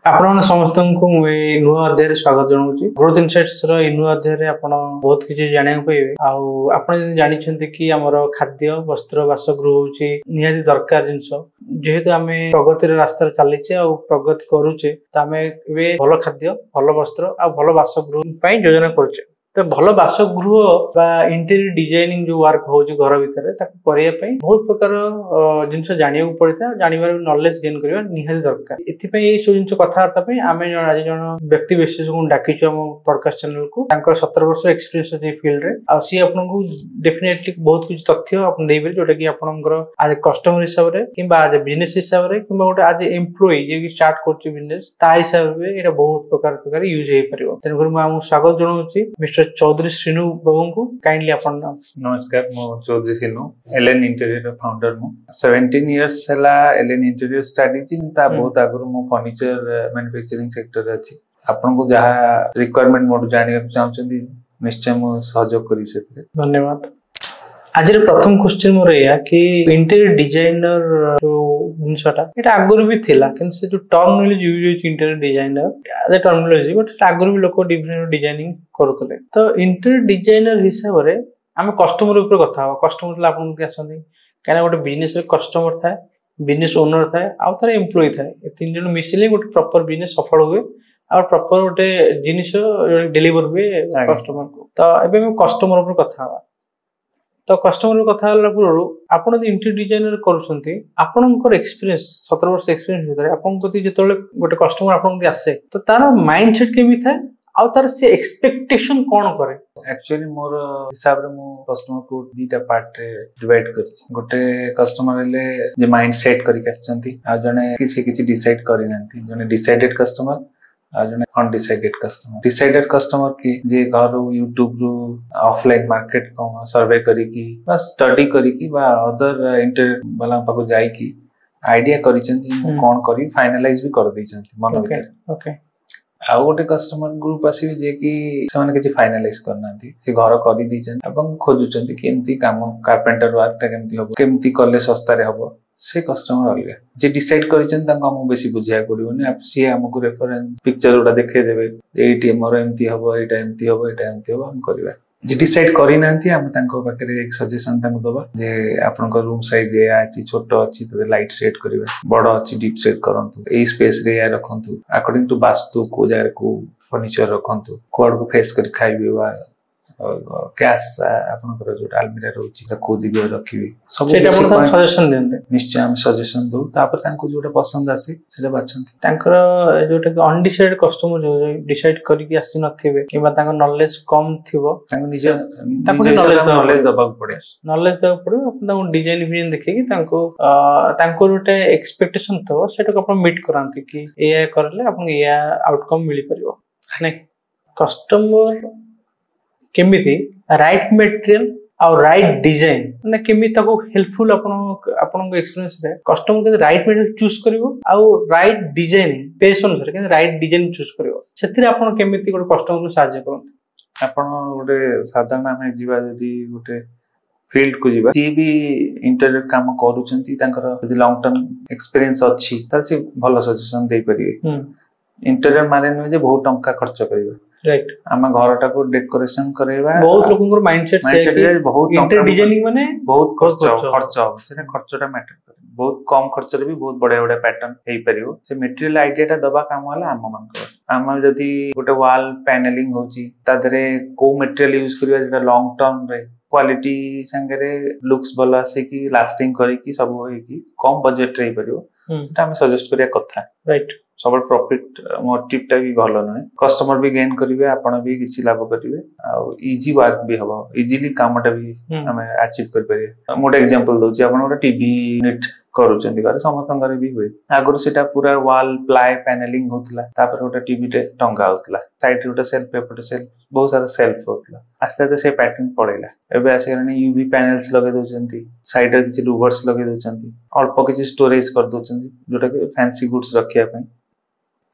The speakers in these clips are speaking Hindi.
आपण समस्त को नुआ अध्याय स्वागत जनाऊँ ग्रोथ इनसाइट्स नुआ अध्याय आप बहुत किसी जाना पाइबे आप जानते कि आमर खाद्य वस्त्र बासगृह हूँ निहाती दरकार जिनस जेहेतु आम प्रगतिर रास्ता चलीचे आ प्रगति करुचे तो आम भल खाद्य भल वस्त्र आ भल बासगृह योजना करुचे तो भल बासगृह इंटेरियर डिजाइनिंग जो वर्क हो घर भितर बहुत प्रकार जिनस जाना पड़ता है जानवर नॉलेज गेन करवा निहाती दरकार ये सब जिन कथबार्ता आम आज जन व्यक्ति विशेष को डाकिचु आम पॉडकास्ट चैनल को 17 वर्ष एक्सपीरियंस अच्छी फील्ड रे आ सी आपको डेफिनेटली बहुत कुछ तथ्य आप देबे जोटा कि आपनकर आज कस्टमर हिसाब रे किबा आज बिजनेस हिसाब रे किबा गोटे आज एम्प्लॉय जे कि स्टार्ट करछ बिजनेस ता हिसाब रे एटा बहुत प्रकार यूज हे परिबो तेनकर मैं स्वागत जनाउछि मिस्टर चौधरी श्रीनु बाबू को काइंडली अपन नाम। नमस्कार मो Chaudhary Srinu LN interior founder मु 17 इयर्स हला एलएन इंटीरियर स्ट्रेटजी ता बहुत आगु मो फर्नीचर मैन्युफैक्चरिंग सेक्टर रे अछि आपन को जहा रिक्वायरमेंट मोड जानिया चाहउछन्ती निश्चय मो सहयोग करि सेते धन्यवाद। आज प्रथम क्वेश्चन मोर या कि इंटीरियर डिजाइनर जो जिनसटा एटा आगुर भी थिला किंतु से जो टर्मिनोलॉजी यूज होय इंटीरियर डिजाइनर एज टर्मिनोलॉजी बट आगुर भी लोक डिफरेंट डिजाइनिंग करतले तो इंटीरियर डिजाइनर हिसाब रे हम कस्टमर ऊपर कथा हो कस्टमर आपन के आसनी काना गोटे बिजनेस रे कस्टमर थाए बिजनेस ओनर थाए आ तार एम्प्लॉय थाए तीन जन मिसिले गोटे प्रॉपर बिजनेस सफल हुए और प्रॉपर गोटे जिनिस डिलीवर हुए कस्टमर को तो एबे हम कस्टमर ऊपर कथा हो तो कस्टमर कथा पूर्व आपड़ इंटीरियर डिजाइनर कर एक्सपीरियंस 17 वर्ष एक्सपीरियंस भीतर आपन जो गोटे कस्टमर आपन आसे तो तार माइंडसेट केमी थाए आ तार से एक्सपेक्टेशन कोन करे एक्चुअली मोर हिसाब रे मो कस्टमर को दीटा पार्ट रे डिवाइड करछि गोटे कस्टमर ले जे माइंडसेट करि आछंती आ जने किछि डिसाइड करि नांती जने डिसाइडेड कस्टमर जने अनडिसाइडेड कस्टमर डिसाइडेड कस्टमर की जे घर यूट्यूब रू ऑफलाइन मार्केट को सर्वे करी की बा स्टडी करी की बा अदर इंटरनेट वाला पाको जाई की आईडिया करी चंती कोन करी फाइनलाइज भी कर दै चंती मन भीतर ओके आ गोटे कस्टमर ग्रुप आसी जे की समान किछि फाइनलाइज करनांती से घर करी दै चंती अपन खोजु चंती केमती काम कारपेंटर वर्क ता केमती होबो केमती करले सस्ता रे होबो से कस्टमर अलग जे डिसाइड करिछन तांको हम बेसी बुझिया पड़िबोनी आप सी हमको रेफरेंस पिक्चर उडा देखे देबे एटी मोर एमती हबो एटा एमती हबो एटा एमती हबो हम करबा जे डिसाइड करि नांती हम तांको पाखरे एक सजेशन तांको दबा जे आपन को रूम साइज ए आछि छोटो अछि त लाइट सेट करबा बडो अछि डीप सेट करंतु ए स्पेस रे या रखंतु अकॉर्डिंग टू वास्तु को जाय को फर्नीचर रखंतु कोड को फेस कर खाइबे बा गैस आपनकर जो अलमीरा रहउची त को दिबे रखिबे सब सेटा अपन सजेशन देंते निश्चय हम सजेशन दो तापर तांको जोटा पसंद आसे सेटा बाछंती तांकर जोटा कि अनडिसाइडेड कस्टमर जो डिसाइड करि कि आसी नथिबे किबा तांको नॉलेज कम थिबो तांको निजे नॉलेज दबाक पड़े नॉलेज दबाक पड़े अपन तांको डिजाइन विजन देखि कि तांको जोटे एक्सपेक्टेशन थबो सेटा को अपन मीट करांती कि एया करले अपन एया आउटकम मिली परिबो नै कस्टमर केमिति राइट मटेरियल और राइट डिजाइन माने केमिति ताको हेल्पफुल आपन एक्सपीरियंस रे कस्टमर के राइट मटेरियल चूज करिवो आ राइट डिजाइनिंग पेशन सर के राइट डिजाइन चूज करिवो सेतिर आपन केमिति गोटे कस्टमर को सहायता करत आपन गोटे साधारण में जीवा जदी गोटे फील्ड को जीवा जी भी इंटीरियर काम करूचंती तांकर जदी लॉन्ग टर्म एक्सपीरियंस अछि त से भलो सजेशन दे परिबे इंटीरियर माने न जे बहुत टंका खर्च करिवे राइट हम घरटा को डेकोरेशन करेबा बहुत लोगन माइंडसेट से बहुत इंटीरियर डिजाइनिंग माने बहुत खर्च सेटा खर्चटा मैटर करे बहुत कम खर्च रे भी बहुत बड़े बड़े पैटर्न हेई परियो से मटेरियल आइडियाटा दबा काम वाला हम मान को हम जदी गोटे वॉल पैनलिंग होची ता धरे को मटेरियल यूज करिया जेटा लॉन्ग टर्म रे क्वालिटी संगे लुक्स भल आसे कि लास्टिंग करी कि सब होई कि कम बजट रे परियो सेटा हम सजेस्ट करिया कथा राइट सब प्रॉफिट मोटिव टा भी भलो न कस्टमर भी गेन करिवे आपण भी किछि लाभ करिवे आ इजी वर्क भी हबो इजीली कामटा भी हमें अचीव कर परिए मोटे एग्जांपल दोची आपण गोटे टीवी यूनिट करूचंती घर समस्त घर भी हुए आगुर सेटा पूरा वॉल प्लाई पैनलिंग होतला तापर गोटे टीवी टे टंगा होतला साइड गोटे सेल्फ पेपर सेल्फ बहुत सारा सेल्फ होतला आस्ते आस्ते से पैटर्न पड़ेला एबे आसे यूवी पैनल्स लगे दोचंती साइड रे किछि रूवर्स लगे दोचंती अल्प किछि स्टोरेज कर दोचंती जोटा कि फैंसी गुड्स रखिया पई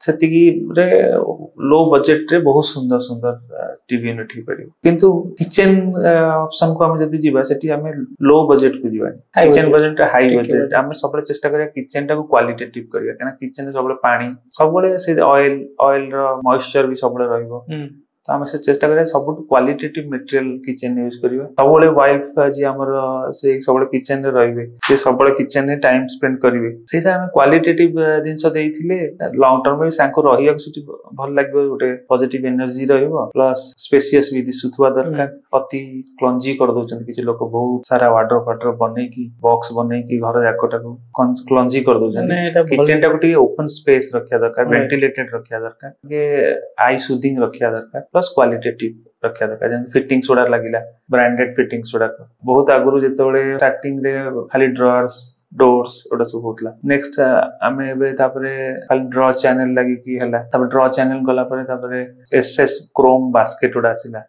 सेतिकी रे लो बजेट रे बहुत सुंदर सुंदर टीवी यूनिट ही परियो किंतु किचन ऑप्शन को हम जदी जीवा सेठी हमें लो बजेट को जीवा किचन बजेट हाई बजेट हम सब चेष्टा करिया किचन टा को क्वालिटेटिव करिया कना किचन रे सब पानी सब से ऑयल रो मॉइस्चर भी सब रहइबो तो आम से चेष्टा करें सब क्वालिटेटिव मटेरियल किचन यूज करिया सब वाइफ आज हमर से सब किचन रे रहिबे से सब किचन रे टाइम स्पेंड करिवे से हम क्वालिटेटिव जिंस देइथिले लॉन्ग टर्म में सांको रहिया सिटी भल लागबो गोटे पॉजिटिव एनर्जी रहइबो प्लस स्पेशियस भी दिसुथवा दरकार अति क्लंजी कर दोचन किछि लोक बहुत सारा वाटर बनै की बॉक्स बनै की घर जाकोटा को क्लंजी कर दोचन किचन टा को टी ओपन स्पेस रखिया दरकार वेंटिलेटेड रखिया दरकार के आई सूदिंग रखिया दरकार प्लस क्वालिटेटिव रखिया दरकार जन फिटिंग सोडा लागिला ब्रांडेड फिटिंग सोडा बहुत आगुरु जेतेबेले स्टार्टिंग रे खाली ड्रॉर्स डोर्स ओटा सब होतला नेक्स्ट आमे एबे तापरे खाली ड्रॉ चैनल लागी की हला तापर ड्रॉ चैनल गला परे तापरे एसएस क्रोम बास्केट ओटा आसिला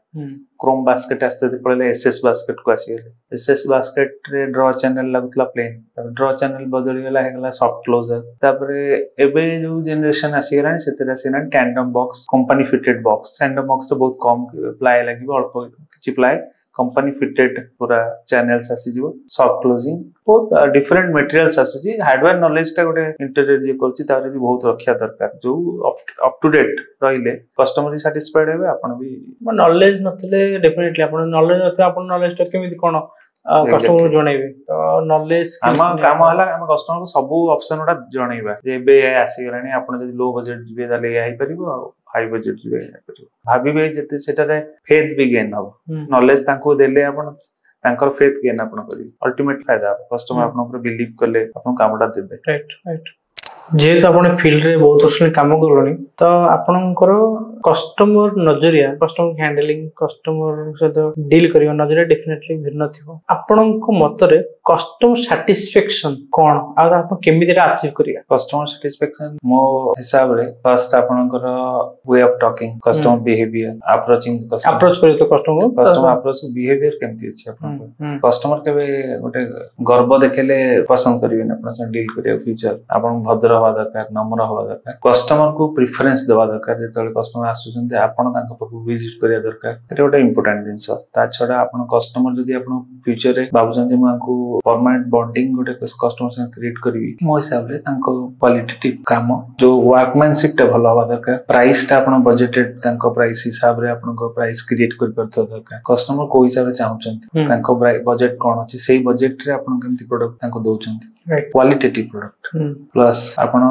क्रोम बास्केट आस्ते पड़े एसएस बास्केट को आसीगले एसएस बास्केट रे ड्रॉ चैनल लागुतला प्लेन तापर ड्रॉ चैनल बदली गला हेगला सॉफ्ट क्लोजर तापरे एबे जो जनरेशन आसीगलानी सेतेरा सिना tandem box company fitted box tandem box तो बहुत कम प्लाई लागिबो अल्प किछि प्लाई कंपनी फिटेड पूरा चैनल्स आसी जीवो सॉफ्ट क्लोजिंग बहुत डिफरेंट मटेरियल्स आसुची हार्डवेयर नॉलेज टा गोटे इंटीरियर जे करछि तारे भी बहुत रखिया दरकार जो अप टू डेट रहिले कस्टमर सैटिस्फाइड हेबे आपण भी नॉलेज नथिले डेफिनेटली आपण नॉलेज नथिले आपण नॉलेज टा केमिति कोन कस्टमर को जणैबे तो नॉलेज काम हला हम कस्टमर को सब ऑप्शन उडा जणैबा जे बे आसी गलानी आपण जदी लो बजेट जिबे दाले आइ परिबो हाई बजेट जिबे परिबो भाबिबे जते सेटारे फेथ भी गेन हो नॉलेज तांको देले आपण तांकर फेथ गेन आपण करी अल्टीमेट फायदा कस्टमर आपण ऊपर बिलीव करले आपण कामडा देबे राइट जेहेतु आपण फील्ड रे बहुत वर्ष काम करलोनी तो आपनकर कस्टमर नजरिया कस्टमर हैंडलिंग कस्टमर सहित डील करियो नजरिया डेफिनेटली भिन्न थिबो आपनक मतरे कस्टमर सैटिस्फैक्शन कोन आ आपण केमिति रे अचीव करिया कस्टमर सैटिस्फैक्शन मो हिसाब रे फर्स्ट आपनकर way of talking customer behaviour approaching customer approach करियो तो कस्टमर अप्रोच बिहेवियर केमिति अछि आपन कस्टमर केबे गोटे गर्व देखेले पसंद करियो न आपण से डील करियो फ्यूचर आपण भद्र हवा दरकार नम्र हवा दरकार कस्टमर को प्रेफरेंस देवा दरकार जेतले कस्टमर आसुचंते आपण तांका पाखु विजिट करिया दरकार एटा गोटे इंपोर्टेंट जिंस ता छडा आपण कस्टमर जदी आपण फ्यूचर रे बाबुचन जे मांकू परमानेंट बॉन्डिंग गोटे कस्टमर से क्रिएट करबी मो हिसाब रे तांको क्वालिटेटिव काम जो वर्कमैनशिप टा भलो हवा दरकार प्राइस ता आपण बजेटेड तांको प्राइस हिसाब रे आपण को प्राइस क्रिएट कर परतो दरकार कस्टमर को हिसाब रे चाहुचंती तांको बजेट कोन अछि सेही बजेट रे आपण केमति प्रोडक्ट तांको दोउचंती क्वालिटेटिव प्रोडक्ट प्लस आपण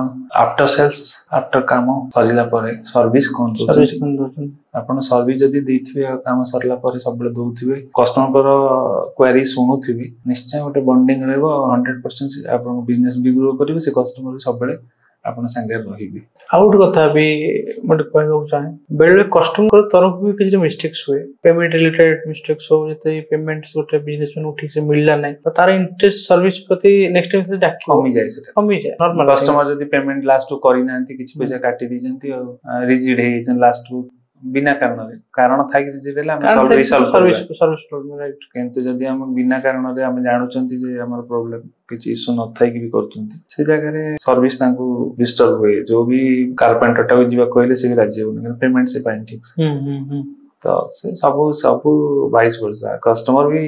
आफ्टर सेल्स आफ्टर काम सरिला परे सर्विस कोन दोउचंती आपण सर्विस जदी देथिबे काम सरला परे सबले दोउथिबे कस्टमर को क्वेरी सुनुथिबे निश्चय गोटे बॉन्डिंग रहबो 100% आपण बिजनेस भी ग्रो करिवे से कस्टमर भी सबले आपण संगे रहिबे आउट कथा भी मत कहबो चाहे बेले कस्टमर तरफ भी किछ मिस्टेक्स हुए पेमेंट रिलेटेड मिस्टेक्स हो जते पेमेंट्स गोटे बिजनेसमैन को ठीक से मिलला नै तो तार इंटरेस्ट सर्विस प्रति नेक्स्ट टाइम से डाकी कमी जाय नॉर्मल कस्टमर जदी पेमेंट लास्ट करि नांती किछ पैसा काटी दी जंती रिजिड हे जन लास्ट बिना कारण था कि रिजिड हम सर्विस प्रॉब्लम राइट किंतु जदी हम बिना कारण रे हम जानुचंती जे हमर प्रॉब्लम किछि इशू न थाई कि भी करचंती से जगह रे सर्विस तांको डिस्टर्ब हुए जो भी कारपेंटर टा जीवा कहले से भी राजी होनी पेमेंट से पाइन ठीक से तो से सब वाइस वर्सा कस्टमर भी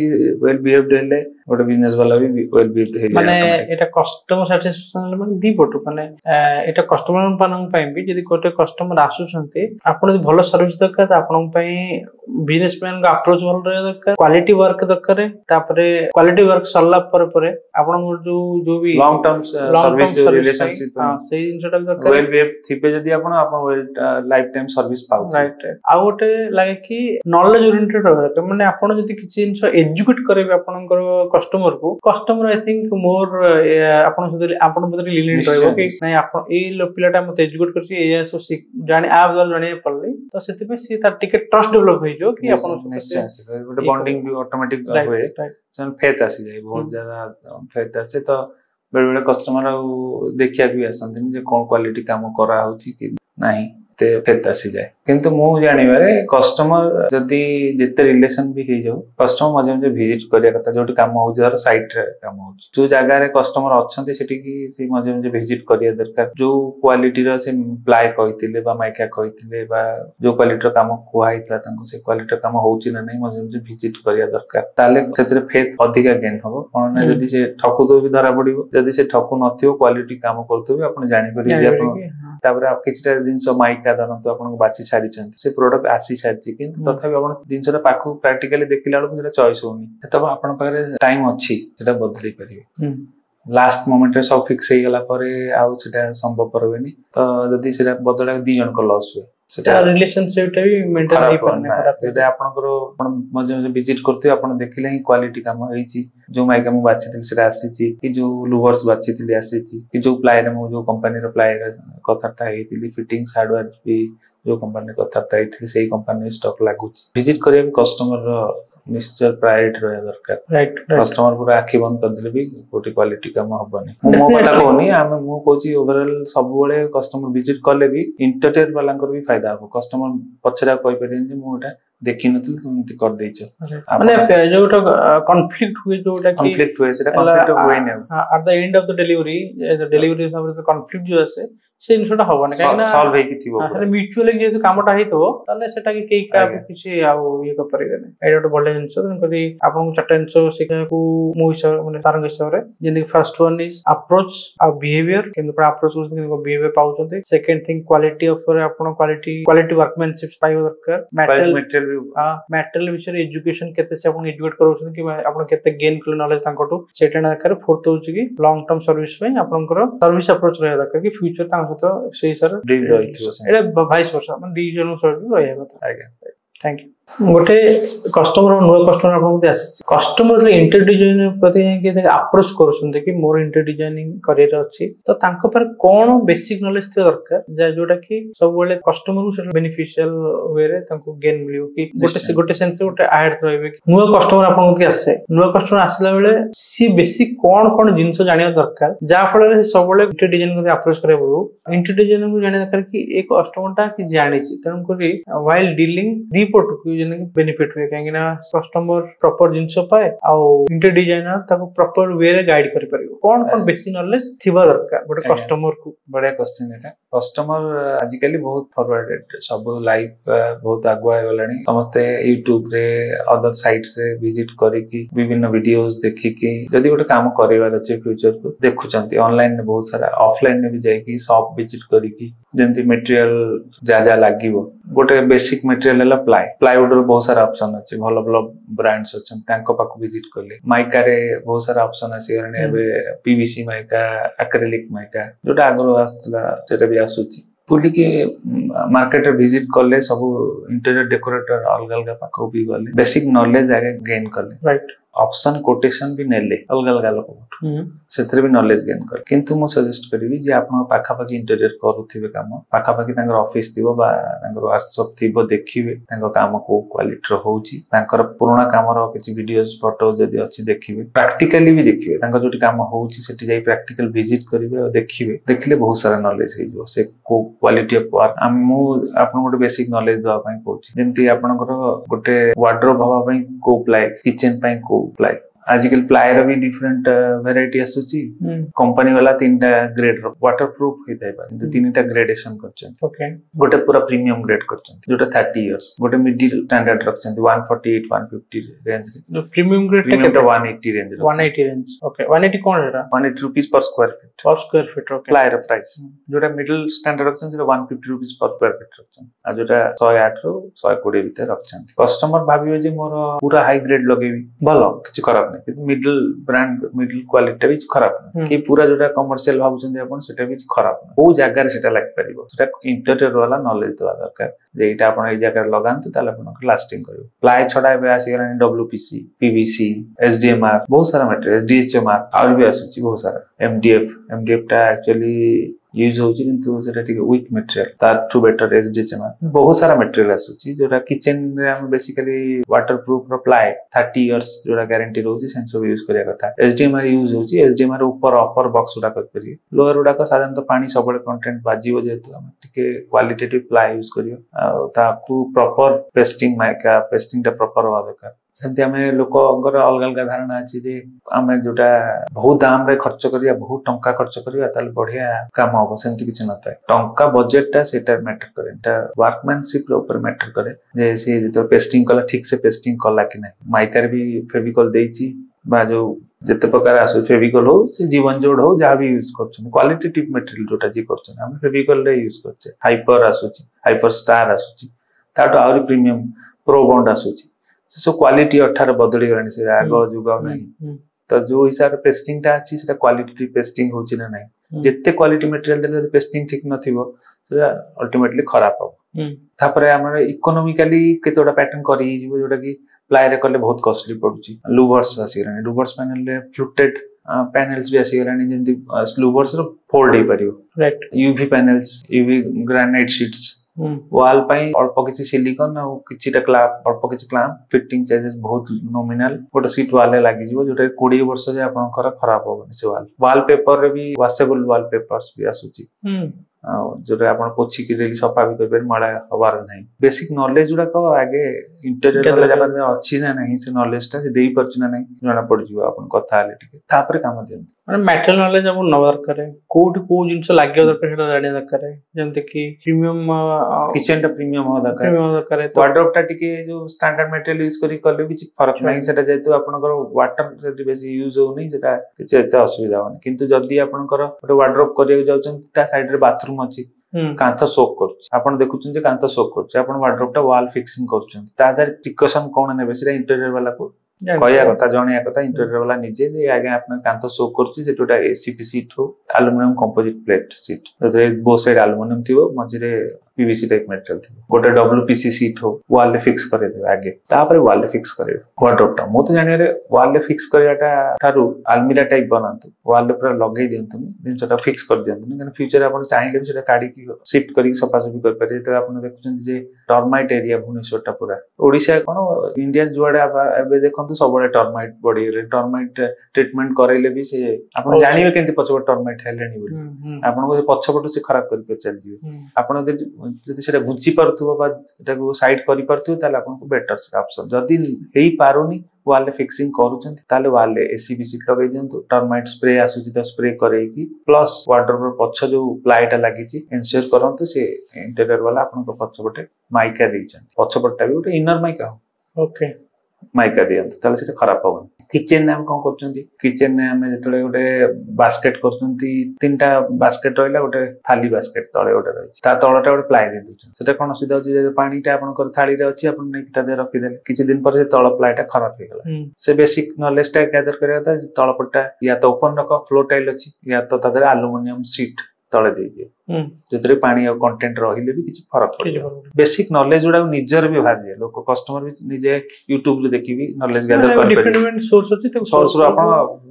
वेल बिहेव्ड हेले गोटे बिजनेस वाला भी वेल बिहेव्ड हेले माने एटा कस्टमर सैटिस्फैक्शन माने दी पटो माने एटा कस्टमर पानन पई भी यदि कोटे कस्टमर आसुचंती आपण यदि भलो सर्विस दरकार त आपण पई बिजनेसमैन का अप्रोच भल रहे दरकार क्वालिटी वर्क दरकार तापरे क्वालिटी वर्क सरला परे आपण जो भी लॉन्ग टर्म सर्विस जो रिलेशनशिप हां सेही इनसटा दरकार वेल बिहेव थिबे यदि आपण वेल लाइफ टाइम सर्विस पाउ राइट आ गोटे लागे कि नॉलेज ओरिएंटेड रहबे माने आपण जति किछि इनस एजुकेट करबे आपनकर कस्टमर को कस्टमर आई थिंक मोर आपण बदले लीनियंट रहबो कि नै आपण ए पिलाटा मते एजुकेट करछि ए सो जाने आप जाने पड़ले तो सेति पे सी तार टिकट ट्रस्ट डेवलप होई जो कि आपण से गोटे बॉन्डिंग भी ऑटोमेटिक होए सन फेथ आसी जाय बहुत ज्यादा फेथ आसे तो बेले बेले कस्टमर देखिया भी आसंती जे कोन क्वालिटी काम करा होछि कि नाही ते फेथ आसी जाय किंतु मु जानिबारे कस्टमर जदी जेते रिलेशन भी हे जाऊ कस्टमर मजे मजे विजिट करिया कथा जोटी काम हो जर साइट रे काम हो जो जगह रे कस्टमर अछंती सेठी की से मजे मजे विजिट करिया दरकार जो क्वालिटी रो से प्लाई कहितिले बा माइका कहितिले बा जो क्वालिटी रो काम कुहाइतला तांको से क्वालिटी रो काम होउची ना नै मजे मजे विजिट करिया दरकार ताले सेतरे फेथ अधिका गेन हबो कोन ना जदी से ठकु तो भी धरा पड़िबो जदी से ठकु नथियो क्वालिटी काम करतो भी आपण जानि करी जे आपण तापर आप किछटा जिंस माइका दनतो आपण बाची सारी चंती से प्रोडक्ट आसी सारची किंतु तथापि आपण जिंसटा पाखु प्रैक्टिकली देखिला बेलू सेटा चॉइस होनी तब आपण पारे टाइम अछि सेटा बदली परिबे लास्ट मोमेंट रे सब फिक्स हे गला परे आउ सेटा संभव परबेनी तो जदी सेटा बदला दी जन को लॉस हुए सेटा रिलेशनशिप टा भी मेंटेन नै परने खराब एटा आपनकर आपण मजे मजे विजिट करते आपण देखिले ही क्वालिटी काम होईची जो माइका मु बाछितिल सेटा आसीची कि जो लुवर्स बाछितिल आसीची कि जो प्लाई रे मु जो कंपनी रो प्लाई रे कथाता हेतिली फिटिंग्स हार्डवेयर भी जो कंपनी कथाता हेतिली सेही कंपनी स्टॉक लागुची विजिट करिया भी कस्टमर रो निश्चय प्रायोरिटी रहया दरकार राइट कस्टमर पूरा आखि बंद कर देले भी कोटी क्वालिटी काम हबनी मो कथा कोनी आमे मु कोची ओवरऑल सब बळे कस्टमर विजिट करले भी इंटरनेट वाला कर भी फायदा हो कस्टमर पछरा कहि परिन जे मु एटा देखि नथिल तुम इति कर दैछ माने जोटा कॉन्फ्लिक्ट हुए जोटा कि कॉन्फ्लिक्ट हुए सेटा कॉन्फ्लिक्ट हुए नै at the end of the delivery हिसाब से कॉन्फ्लिक्ट जो आसे से इनसोटा हबने काइना सॉल्व हे कि थिबो अरे म्यूचुअली जे कामटा हेतो ताले सेटा कि केई का किछि आ ये कर परिबे नै एटा बडे जिंस करी आपन चट्टा जिंस सिखा को मु हिसाब माने तारंग हिसाब रे जेंदि फर्स्ट वन इज अप्रोच आ बिहेवियर केन पर अप्रोच को बिहेवियर पाउ छथि सेकंड थिंग क्वालिटी ऑफ आपन क्वालिटी वर्कमैनशिप पाइबो दरकार मटेरियल विषय एजुकेशन केते से आपन एजुकेट करू छथि कि आपन केते गेन कर नॉलेज तांकोटू सेटा दरकार फोर्थ होची कि लॉन्ग टर्म सर्विस पे आपनकर सर्विस अप्रोच रहया दरकार कि फ्यूचर ता तो सही सर एटा वाइस वर्सा मन दी जन सर्विस रहया कथा आगे थैंक यू गोटे कस्टमर नुआ कस्टमर आपन आसी कस्टमर इंटर डिजाइन प्रति कि अप्रोच करूछन कि मोर इंटर डिजाइनिंग करियर अछि तो तांको पर कोन बेसिक नॉलेज थे दरकार जोटा कि सब बेले कस्टमर को सेटा बेनिफिशियल वे रे तांको गेन मिलियो कि गोटे सेंस गोटे ऐड रहबे कि नुआ कस्टमर आपन आसे नुआ कस्टमर आसला बेले सी बेसिक कोन जिंस जानिया दरकार जा फल रे सब बेले इंटर डिजाइन को अप्रोच करे बरु इंटर डिजाइन को जानिया दरकार कि एक कस्टमर टा कि जानि छि तन करी व्हाइल डीलिंग दी पोर्ट को बेनिफिट हुए कहीं कस्टमर प्रॉपर जिंस पाए आउ इंटर डिजाइनर ताको प्रॉपर वे रे गाइड करि परिबो कोन बेसिक नॉलेज थिबा दरकार गोटे कस्टमर को बडा क्वेश्चन एटा कस्टमर आजिकली बहुत फॉरवर्डेड सब लाइफ बहुत आगुआ गलानी समस्ते YouTube रे अदर साइट से विजिट करी कि विभिन्न वीडियोस देखि कि जदी गोटे काम करिवार अछि फ्यूचर को देखुचंती ऑनलाइन ने बहुत सारा ऑफलाइन ने भी जाई कि शॉप विजिट करी कि जेंति मटेरियल जा लागिवो गोटे बेसिक मटेरियल हला प्लाईवुड रो बहुत सारा ऑप्शन अछि भलो भलो ब्रांड्स अछन तांको पाको विजिट करले माइका रे बहुत सारा ऑप्शन अछि गरने एबे पीवीसी माइका एक्रिलिक माइका जोटा आगरो आस्तला सेटा भी आसुची पुली के मार्केट रे विजिट करले सब इंटीरियर डेकोरेटर अलग अलग पाको भी गले बेसिक नॉलेज आगे गेन करले राइट ऑप्शन कोटेशन भी नेले अलग अलग लोग सेथरे भी नॉलेज गेन कर किंतु मो सजेस्ट करबी जे आपन पाखा पाखी इंटीरियर करूथिबे काम पाखा पाखी तांगर ऑफिस थिबो बा तांगर वर्कशॉप थिबो देखिबे तांगर काम को क्वालिटी रो होउची तांकर पुराना काम रो किछि वीडियोस फोटो जदी अछि देखिबे प्रैक्टिकली भी देखिबे तांगर जोटी काम होउची सेठी जाई प्रैक्टिकल विजिट करिवे और देखिबे देखिले बहुत सारा नॉलेज हे जो से को क्वालिटी ऑफ वर्क हम मु आपन गोटे बेसिक नॉलेज दवा पई कहूची जेंति आपनकर गोटे वार्डरोब हवा पई को प्लाई किचन पई को प्लाई आजकल प्लाई रो भी डिफरेंट वेराइटी आसुची कंपनी वाला तीनटा ग्रेड रो वाटरप्रूफ हिताय बा किंतु तीनटा ग्रेडेशन करछन ओके गोटे पूरा प्रीमियम ग्रेड करछन जोटा 30 इयर्स गोटे मिडिल स्टैंडर्ड रखछन 148 150 रेंज रे प्रीमियम ग्रेड टा 180 रेंज 180 रेंज ओके 180 कोन रेटा 180 रुपीस पर स्क्वायर फीट ओके प्लाई रो प्राइस जोटा मिडिल स्टैंडर्ड रखछन जोटा 150 रुपीस पर स्क्वायर फीट रखछन आ जोटा 108 रो 120 भीतर रखछन कस्टमर भाबियो जे मोर पूरा हाई ग्रेड लगेबी भलो किछ खराब नै मिडिल ब्रांड मिडिल क्वालिटी भी खराब कि पूरा जोटा कमर्शियल भाबुचंदी आपण सेटा भी खराब ओ जगह रे सेटा लाग परिबो सेटा इंटीरियर वाला नॉलेज दवा दरकार जे एटा आपण ए जगह रे लगांतु ताले आपण लास्टिंग करियो प्लाई छडा बे आसी गरानी डब्ल्यूपीसी पीवीसी एसडीएमआर बहुत सारा मटेरियल डीएचएमआर और भी आसुची बहुत सारा एमडीएफ टा एक्चुअली यूज होची किंतु सेटा ठीक वीक मटेरियल तारठू बेटर एसडीएचएम बहुत सारा मटेरियल आसुची जोटा किचन रे हम बेसिकली वाटरप्रूफ रो प्लाई 30 इयर्स जोटा गारंटी रहउची सेंस सब यूज करिया कथा एसडीएमआर यूज होची एसडीएमआर ऊपर अपर बॉक्स उडा कर करी लोअर उडा का साधारणतः पानी सबले कंटेंट बाजीव जेतु हम टिके क्वालिटेटिव प्लाई यूज करियो ताकू प्रॉपर पेस्टिंग माइका पेस्टिंग टा प्रॉपर होवा दरकार सेमती आमे लोक अंगर अलग अलग धारणा अछि जे आमे जोटा बहुत दाम रे खर्च करिया बहुत टंका खर्च करिया ताले बढ़िया काम हो सेमती किछ नथाय टंका बजेट टा सेटा मैटर करे एटा वर्कमैनशिप ऊपर मैटर करे जे से जो पेस्टिंग कला ठीक से पेस्टिंग कला कि नै माइका रे भी फेविकॉल देइची बा जो जते प्रकार आसु फेविकॉल हो से जीवन जोड़ हो जहा भी यूज करछन क्वालिटेटिव मटेरियल जोटा जी करछन हम फेविकॉल रे यूज करछे हाइपर आसुची हाइपर स्टार आसुची ताटो आउरी प्रीमियम प्रो बॉन्ड आसुची से क्वालिटी 18 बदली गणी से आग जुगाव नहीं तो जो हिसाब पेस्टिंग टा अछि सेटा क्वालिटी पेस्टिंग होची ना नहीं जत्ते क्वालिटी मटेरियल देले पेस्टिंग ठीक नथिबो सेटा अल्टीमेटली खराब हो तापरे हमर इकोनॉमिकली केतोडा पैटर्न करी जीवो जोटा की प्लाई रे करले बहुत कॉस्टली पडुची लूवर्स आसी गणी लूवर्स पैनल रे फ्लुटेड पैनल्स भी आसी गणी जेंति लूवर्स रो फोल्ड हे परियो right UV panels UV granite sheets वाल पाई अल्प किछि सिलिकॉन आ किछिटा क्लैप अल्प किछि क्लैप फिटिंग चार्जेस बहुत नॉमिनल गोटे सीट वाल लागी जीवो जोटा 20 वर्ष जे आपनकर खराब होबनी से वाल पेपर रे भी वॉशेबल वाल पेपर्स भी आसुची जोटा आपण पोछि कि रेली सफा भी करबे मळा हबार नाही बेसिक नॉलेज उडा को आगे इंटीरियर वाला जब अछि ना नहीं से नॉलेज ता से देई परछु ना नहीं जणा पड़ जीवो आपण कथा आले ठीक तापर काम दियन माने मेटल नॉलेज अब नवर करे कोड को जिंस लाग्यो दरकार हेटा जानि दरकार जेंते कि प्रीमियम किचन टा प्रीमियम हो दरकार वार्डरोब टा टिके जो स्टैंडर्ड मटेरियल यूज करी करले किछ फरक नाही सेटा जेतु आपनकर वाटर से बेसी यूज हो नहीं सेटा किछ एते असुविधा होनी किंतु जदी आपनकर गोटे वार्डरोब करिया जाउछन ता साइड रे बाथरूम अछि कांथ सोक करूछ आपण देखुछन जे कांथ सोक करूछ आपण वार्डरोब टा वॉल फिक्सिंग करूछन ता दर प्रिकॉशन कोन नेबे सेटा इंटीरियर वाला को कहया कथा जणिया कथा इंटीरियर वाला निजे जे आगे आपन कांथ सोक करूछ जे टोटा एसीपी सीट हो एल्युमिनियम कंपोजिट प्लेट सीट जदे बो साइड एल्युमिनियम थिबो मझिरे पीवीसी टाइप मेटेरियल थिबो गोटे डब्ल्यूपीसी सीट हो वॉल रे फिक्स करे देबे आगे तापर वॉल रे फिक्स करे वार्डरोब टा मो तो जानिया रे वॉल रे फिक्स करियाटा थारु अलमीरा टाइप बनांतु वॉल रे पूरा लगै दियंतु जिनसटा फिक्स कर दियंतु कारण फ्यूचर आपण चाहिले सेटा काडी की शिफ्ट करी सफा सफी कर पारे त आपण देखुछन जे टर्माइट एरिया भुवनेश्वर टा पूरा ओडिसा कोन इंडिया जुआडे एबे देखंतु सबडे टर्माइट बॉडी रे टर्माइट ट्रीटमेंट करैले भी से आपण जानिबे केंति पछबट टर्माइट हेलेनी बोली आपण को पछबट से खराब कर चल दिबे आपण जदि सेटा बुझी परथुबो बा एटा को साइड करि परथु ताले आपन को बेटर ऑप्शन जदि हेई पारोनी वॉल रे फिक्सिंग करूछन ताले वॉल रे एसीबी सीट लगै दियंतु टर्माइट स्प्रे आसुची त स्प्रे करै की प्लस वाटर रो पछ जो प्लाईटा लागिची इंश्योर करंतु से इंटीरियर वाला आपन को पछबटे माइका देइछन पछबटटा भी उटे इनर माइका ओके माइका दियंतु ताले सेटा खराब होबन किचन ने हम कोन करचंती किचन ने हम जेतले गोटे बास्केट करचंती तीनटा बास्केट रहला गोटे थाली बास्केट तळे गोटे रहिछ ता तळटा गोटे प्लाई दे दुछन सेटा कोन सुविधा होची जे पानीटा आपनकर थाली रे अछि आपन नै किता दे रखि देले किछि दिन पर जे तळ प्लाईटा खराब हे गेला से बेसिक नॉलेज टा गैदर करिया था तळपट्टा या तो ओपन रख फ्लोर टाइल अछि या तो तादरे एल्युमिनियम शीट तळे दे दिए जेतरे पानी और कंटेंट रहिले भी किछि फरक पड़े बेसिक नॉलेज उडा निजर भी भार लोक कस्टमर भी निजे YouTube रे देखि भी नॉलेज गैदर कर डिपेंडेंट सोर्स अछि त सोर्स रो आपण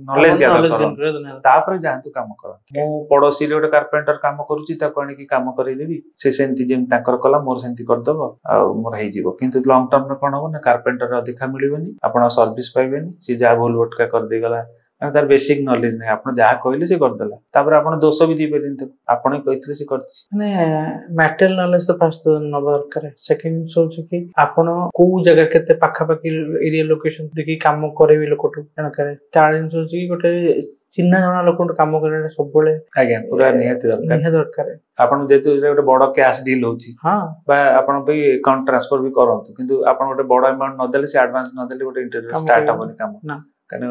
नॉलेज गैदर कर तापर जानतु काम कर मो पड़ोसी रे गोटे कारपेंटर काम करूची ता कोनी की काम करै देबी से सेंती जेम ताकर कला मोर सेंती कर दबो आ मोर हेइ जीवो किंतु लॉन्ग टर्म रे कोन हो ना कारपेंटर अधिका मिलिबनी आपण सर्विस पाइबेनी से जा भूल भटका कर दे गला तार बेसिक नॉलेज नै आपण जा कहले से कर देला तापर आपण दोष भी दी परिन त आपण कहितले से करछि माने मेटल नॉलेज तो फर्स्ट नंबर करे सेकंड सोच कि आपण को जगह केते पाखा पाखी एरिया लोकेशन देखि काम करेबी लोकटु जण करे ताळिन सोच कि गोटे चिन्ना जणा लोकटु काम करे सब बेले आज्ञा पूरा निहत दरकार आपण जेतु गोटे बड़ कैश डील होछि हां बा आपण पे अकाउंट ट्रांसफर भी करंतु किंतु आपण गोटे बड़ अमाउंट न देले से एडवांस न देले गोटे इंटरव्यू स्टार्ट होबनी काम ना कने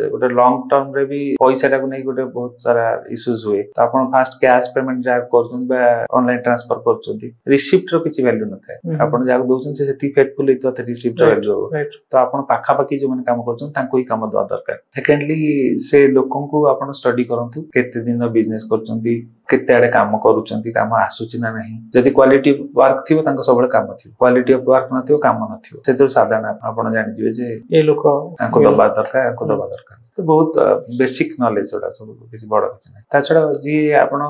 गोटे लॉन्ग टर्म रे भी पैसा टाको नै गोटे बहुत सारा इश्यूज हुए तो आपण फास्ट कैश पेमेंट जा करछन बा ऑनलाइन ट्रांसफर करछथि रिसिप्ट रो किछि वैल्यू न थाए आपण जा दोछन से सेति फेथफुल हित त रिसिप्ट रो वैल्यू हो तो आपण पाखा पाखी जो माने काम करछन तांको ही काम दवा दरकार सेकेंडली से लोकन को आपण स्टडी करंतु केते दिन बिजनेस करछंती केते आडे काम करूछंती काम आसुची ना नहीं जदि क्वालिटी वर्क थिबो तांको सबले काम थिबो क्वालिटी ऑफ वर्क न थिबो काम न थिबो से तो साधारण आपण जानि जिवे जे ए लोक तांको दबा दरकार को दबा दरकार बहुत बेसिक नॉलेज जोड़ा सब किसी बड़ किसी ना ता छड़ा जी आपण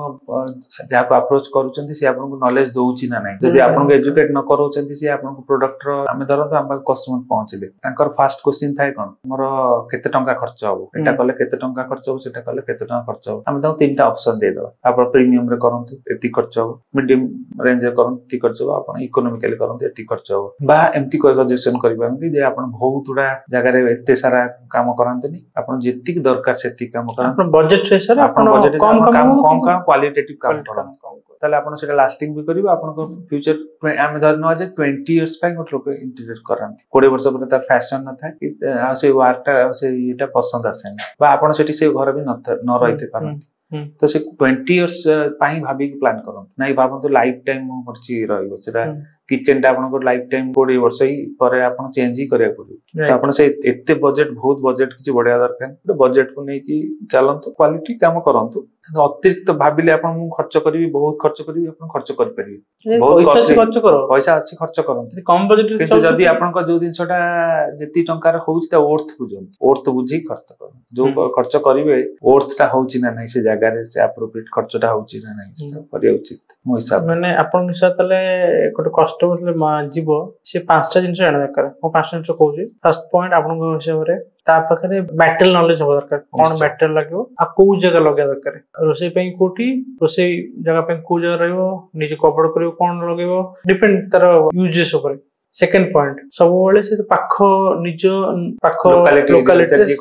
जहा को अप्रोच करूचंती से आपन को नॉलेज दोउची ना नहीं जदी आपन को एजुकेट न करूचंती से आपन को प्रोडक्ट रो हमें धरतो हम कस्टमर पहुंचले तांकर फर्स्ट क्वेश्चन थाए कोन मोर केते टंका खर्च हो एटा कले केते टंका खर्च हो सेटा कले केते टंका खर्च हो हम ताऊ तीनटा ऑप्शन दे दो आप प्रीमियम रे करंतु एति खर्च हो मीडियम रेंज रे करंतु एति खर्च हो आपण इकोनॉमिकली करंतु एति खर्च हो बा एमती को सजेशन करि पारंती जे आपण बहुत उडा जगह रे एते सारा काम करंतनी आपण जेतिक दरकार सेति काम करंतु आपण बजट रे सर आपण कम क्वालिटेटिव काम करंतु ताले आपण सेटा लास्टिंग भी करिवो आपण को फ्यूचर आमे धरनो जे 20 इयर्स पय गोट लोक इंटीरियर करंती 20 वर्ष पर तार फैशन न था कि आ से वर्कटा से एटा पसंद आसे बा आपण सेठी से घर भी न रहिते पारंती तो से 20 इयर्स पाई भाबी प्लान करंती नाही भाबंतु लाइफ टाइम मरची रहिबो सेटा किचन टा आपन को लाइफ टाइम 20 वर्ष ही पर आपन चेंज ही करिया पड़ियो तो आपन से एते बजट बहुत बजट किछि बढ़िया दरकार बजट को नै कि चलंतु क्वालिटी काम करंतु अतिरिक्त भाबिले आपन मु खर्च करबी बहुत खर्च करबी आपन खर्च कर परिबी बहुत खर्च करो पैसा अछि खर्च करंतु कम बजट किंतु जदी आपन को जो दिनसटा जेति टंका रे होउछि त वर्थ बुझी खर्च कर जो खर्च करिवे वर्थ ता होउछि ना नै से जगह रे से एप्रोप्रिएट खर्च ता होउछि ना नै से करिया उचित मो हिसाब माने आपन के साथ ले एक कस्टमर जीव से 5टा जिनिस जाना दरकार मो 5टा जिनिस कहूची फर्स्ट पॉइंट आपन को हिसाब रे ता पाखरे बैटल नॉलेज हो दरकार कोन बैटल लागो आ को जगह लगे दरकार रोसे पे कोठी रोसे जगह पे को जगह रहइबो निजे कपड़ करियो कोन लगेबो डिपेंड तार यूजेस ऊपर सेकंड पॉइंट सब बेले से पाख निज पाख लोकालिटी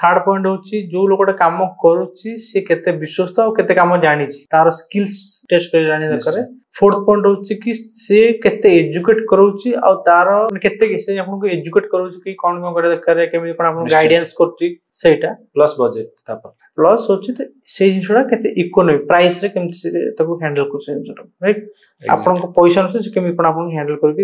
थर्ड पॉइंट होची जो लोकटा काम करूची से केते विश्वस्त और केते काम जानिची तार स्किल्स टेस्ट कर जानि दरकार फोर्थ पॉइंट होची कि से केते एजुकेट करूची और तार केते से आपन को एजुकेट करूची कि कोन कोन करे दरकार केमे कोन आपन गाइडेंस करची सेटा प्लस बजट तापर प्लस होची ते से जिनसडा केते इकोनॉमी प्राइस रे केमति ताको हैंडल करछ राइट आपन को पैसा से केमे कोन आपन हैंडल करके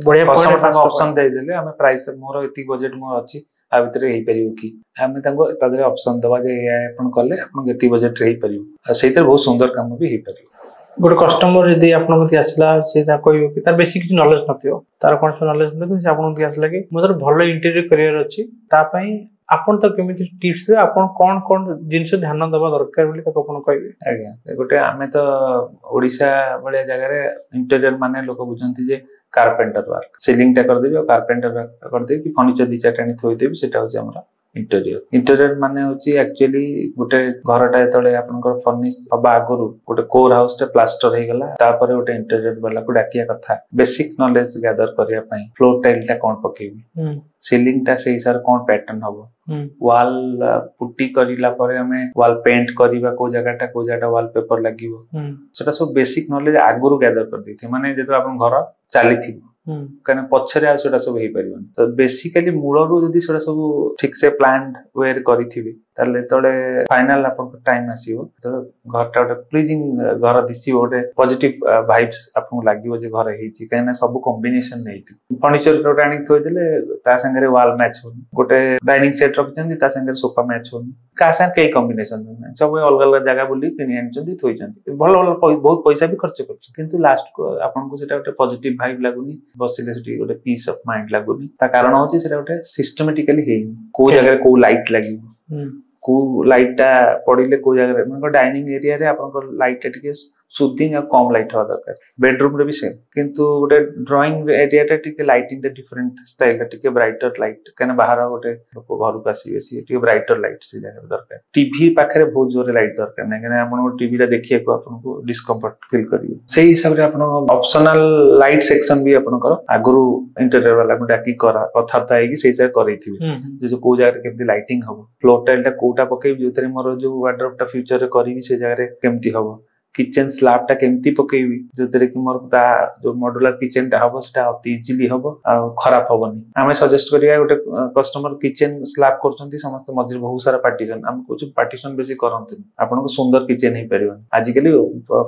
बढ़िया पॉइंट ऑप्शन दे देले हमें प्राइस मोर एति बजट मोर अछि आ भितरे हेई परियो कि हमें ताको तादरे ऑप्शन दबा जे आपन करले आपन एति बजट रे हेई परियो सेतर बहुत सुंदर काम भी हेई परियो गोटे कस्टमर यदि आपन को आसला से कहबो कि तार बेसिक किछ नॉलेज नथियो तार कोन नॉलेज नथियो से आपन को आसला कि मोर भलो इंटीरियर करियर अछि ता पई आपन तो केमिति टिप्स दे आपन कोन कोन जिंस ध्यान दबा दरकार बोली ताको आपन कहबे आज्ञा गोटे आमे तो ओडिसा बळे जगह रे इंटीरियर माने लोक बुझंती जे कारपेंटर वर्क सीलिंग टा कर देबी और कारपेंटर वर्क कर देबी कि फर्नीचर दि चाटानी थोई देबी सेटा होची हमरा इंटीरियर माने होची एक्चुअली गोटे घरटा तळे आपनकर फर्निश हबा आगरु गोटे कोर हाउस टे प्लास्टर हे गला तापर गोटे इंटीरियर वाला को डाकिया कथा बेसिक नॉलेज गैदर करिया पई फ्लोर टाइल टा कोन पकेबी सीलिंग टा से हिसाब कोन पैटर्न हबो वॉल पुट्टी करिला परे हमें वॉल पेंट करिबा को जगह वॉलपेपर लागिवो सेटा सब बेसिक नॉलेज आगरु गैदर कर देथि माने जेतो आपन घर चाली थी कने पछरे आ सेटा सब हेई परिबन तो बेसिकली मूलरू जदी सेटा सब ठीक से प्लान्ड वेयर करिथिबे ताले तळे फाइनल आपन टाइम आसीबो तो घरटा ओटे प्लीजिंग घर दिसिबो ओटे पॉजिटिव वाइब्स आपन लागिवो जे घर हेइची कने सब कॉम्बिनेशन नैति फर्नीचर रोट आनी थोइ देले ता संगे वॉल मैच हो गोटे डाइनिंग सेट रखचंदी ता संगे सोफा मैच हो का संग के कॉम्बिनेशन सब अलग अलग जगह बुली किनि आनचंदी थोइचंदी भलो भलो बहुत पैसा भी खर्च करछ किंतु लास्ट को आपन को सेटा ओटे पॉजिटिव वाइब लागुनी बसिले सेटी गोटे पीस ऑफ माइंड लागुनी ता कारण होची सेटा गोटे सिस्टमैटिकली हेइ को जगह को लाइट लागिवो को लाइट टा पड़िले को जगह मतलब डाइनिंग एरिया रे आपन को लाइट टा टिके सुदिंग आ कम लाइट हो दरकार बेडरूम रे भी सेम किंतु गोटे ड्राइंग एरिया टा टिके लाइटिंग टा डिफरेंट स्टाइल टा टिके ब्राइटर लाइट कने बाहर गोटे लोक घर को आसीबे सी टिके ब्राइटर लाइट से जगह दरकार टीवी पाखरे बहुत जोरे लाइट दरकार नै कने आपन टीवी टा देखिए को आपन को डिस्कम्फर्ट फील करियो सेही हिसाब रे आपन ऑप्शनल लाइट सेक्शन भी आपन कर आगरु इंटीरियर वाला को डाकी करा कथाता है कि सेही से करैथिबे जो को जगह केमति लाइटिंग हबो फ्लोर टाइल टा कोटा पकेबी जोतरे मोर जो वार्डरोब टा फ्यूचर रे करबी से जगह रे केमति हबो किचन स्लैब टा केमती पकेबी जोतरे कि मोर ता जो मॉड्यूलर किचन टा हबो सेटा अति इजीली हबो आ खराब हबोनी हमें सजेस्ट करिया गोटे कस्टमर किचन स्लैब करचंती समस्त मझिर बहुत सारा पार्टीशन हम कुछ पार्टीशन बेसी करंतु आपन को सुंदर किचन हे परिबन आज कली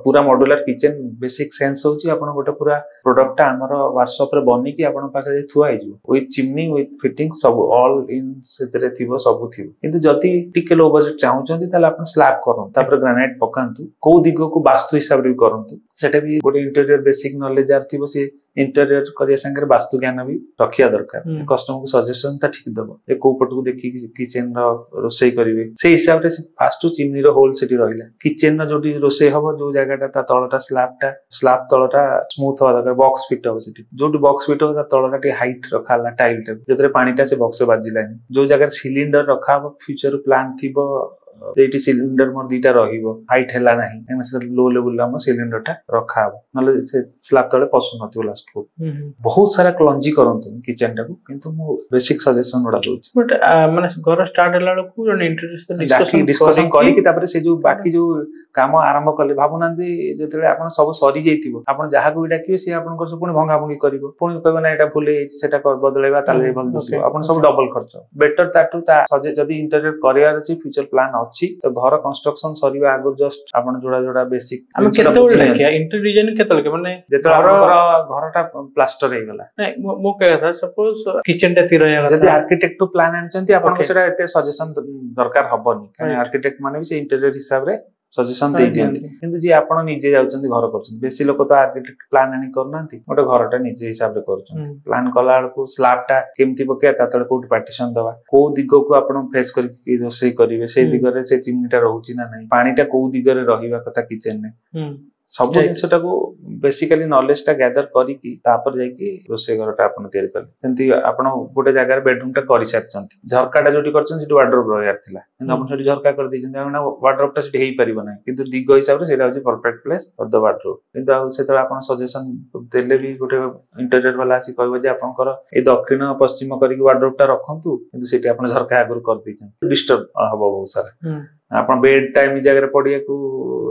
पूरा मॉड्यूलर किचन बेसिक सेंस होची आपन गोटे पूरा प्रोडक्ट हमर वर्कशॉप रे बनी कि आपन पाखे थुआ हिजो विथ चिमनी विथ फिटिंग सब ऑल इन सेतरे थिबो सब थिबो किंतु जति टिके लो बजट चाहउचंती ताले आपन स्लैब करन तापर ग्रेनाइट पकांतु को दिगो को वास्तु हिसाब रे भी करंतु सेटा भी गोटे इंटीरियर बेसिक नॉलेज यार थिबो से इंटीरियर करिया संगे वास्तु ज्ञान भी रखिया दरकार कस्टमर को सजेशन ता ठीक दबो ए को पट को देखि किचन रो रोसई करिवे से हिसाब रे फास्ट चिमनी रो होल सेठी रहिला किचन रो जोटी रोसई हबो जो जगहटा ता तळटा स्लैब तळटा स्मूथ हो दरकार बॉक्स फिट हो सेठी जोटी बॉक्स फिट हो ता तळटा टे हाइट रखाला टाइल टे जेतरे पानीटा से बॉक्स बाजिलानी जो जगह सिलिंडर रखा हबो फ्यूचर प्लान थिबो एटी सिलिंडर मोर दीटा रहिबो हाइट हेला नाही एना से लो लेवल हम सिलिंडर टा रखा हबो नले से स्लैब तळे पसु नथिबो लास्ट को बहुत सारा क्लंजी करंतु किचन टा को किंतु मो बेसिक सजेशन उडा दोछि बट माने घर स्टार्ट होला को जने इंट्रोड्यूस डिस्कशन करी कि तापर से जो बाकी जो काम आरंभ करले भाबुनांदी जेतले आपण सब सरी जैतिबो आपण जहा को डाकिबे से आपण को पुनी भंगा भंगी करिवो पुनी कहबो ना एटा भूले सेटा कर बदलेबा ताले भल दिसिबो आपण सब डबल खर्च बेटर ताटू ता जदी इंटीरियर करियर अछि फ्यूचर प्लान अछि तो घर कंस्ट्रक्शन सरीबा आगु जस्ट आपण जोड़ा जोड़ा बेसिक हम केते ओड लागिया इंटीरियर डिजाइन केते लगे माने जेतो घरटा प्लास्टर हे गला नै मो कहया था सपोज किचन टा तिरया जदी आर्किटेक्ट प्लान आनचंती आपण को सेटा एते सजेशन दरकार हबनी कारण आर्किटेक्ट माने भी से इंटीरियर हिसाब रे सजेशन दे दियंती किंतु जी आपण निजे जाउचंती घर करचंती बेसी लोक तो आर्किटेक्ट प्लान आनी करनांती गोटे घरटा निजे हिसाब रे करचंती प्लान कला को स्लैब टा केमती पके तातळे कोठी पार्टीशन दवा को दिगो को आपण फेस करी रोसई करिवे से दिगो रे से चिमनीटा रहउची ना नाही पानीटा को दिगो रे रहिबा कथा किचन ने सब जिनसटा को बेसिकली नॉलेज टा गैदर करी की तापर जाई की रोसई घरटा आपण तयार करले जंती आपण गोटे जगह रे बेडरूम टा करि सारचंती झरकाटा जोटी करचंती सिटी वार्डरोब रहियार थिला किंतु आपण सिटी झरका कर दैचंती आपण वार्डरोब टा सिटी हेई परिबो नै किंतु दिगो हिसाब रे सेटा होची perfect place for the wardrobe किंतु आ सेतला आपण सजेशन देले भी गोटे इंटीरियर वाला आसी कहबो जे आपनकर ए दक्षिण पश्चिम करी की वार्डरोब टा रखंतु किंतु सिटी आपण झरका आगुर कर दैचंती डिस्टर्ब हबो बहुत सारा आपण बेड टाइम जगह रे पडिया को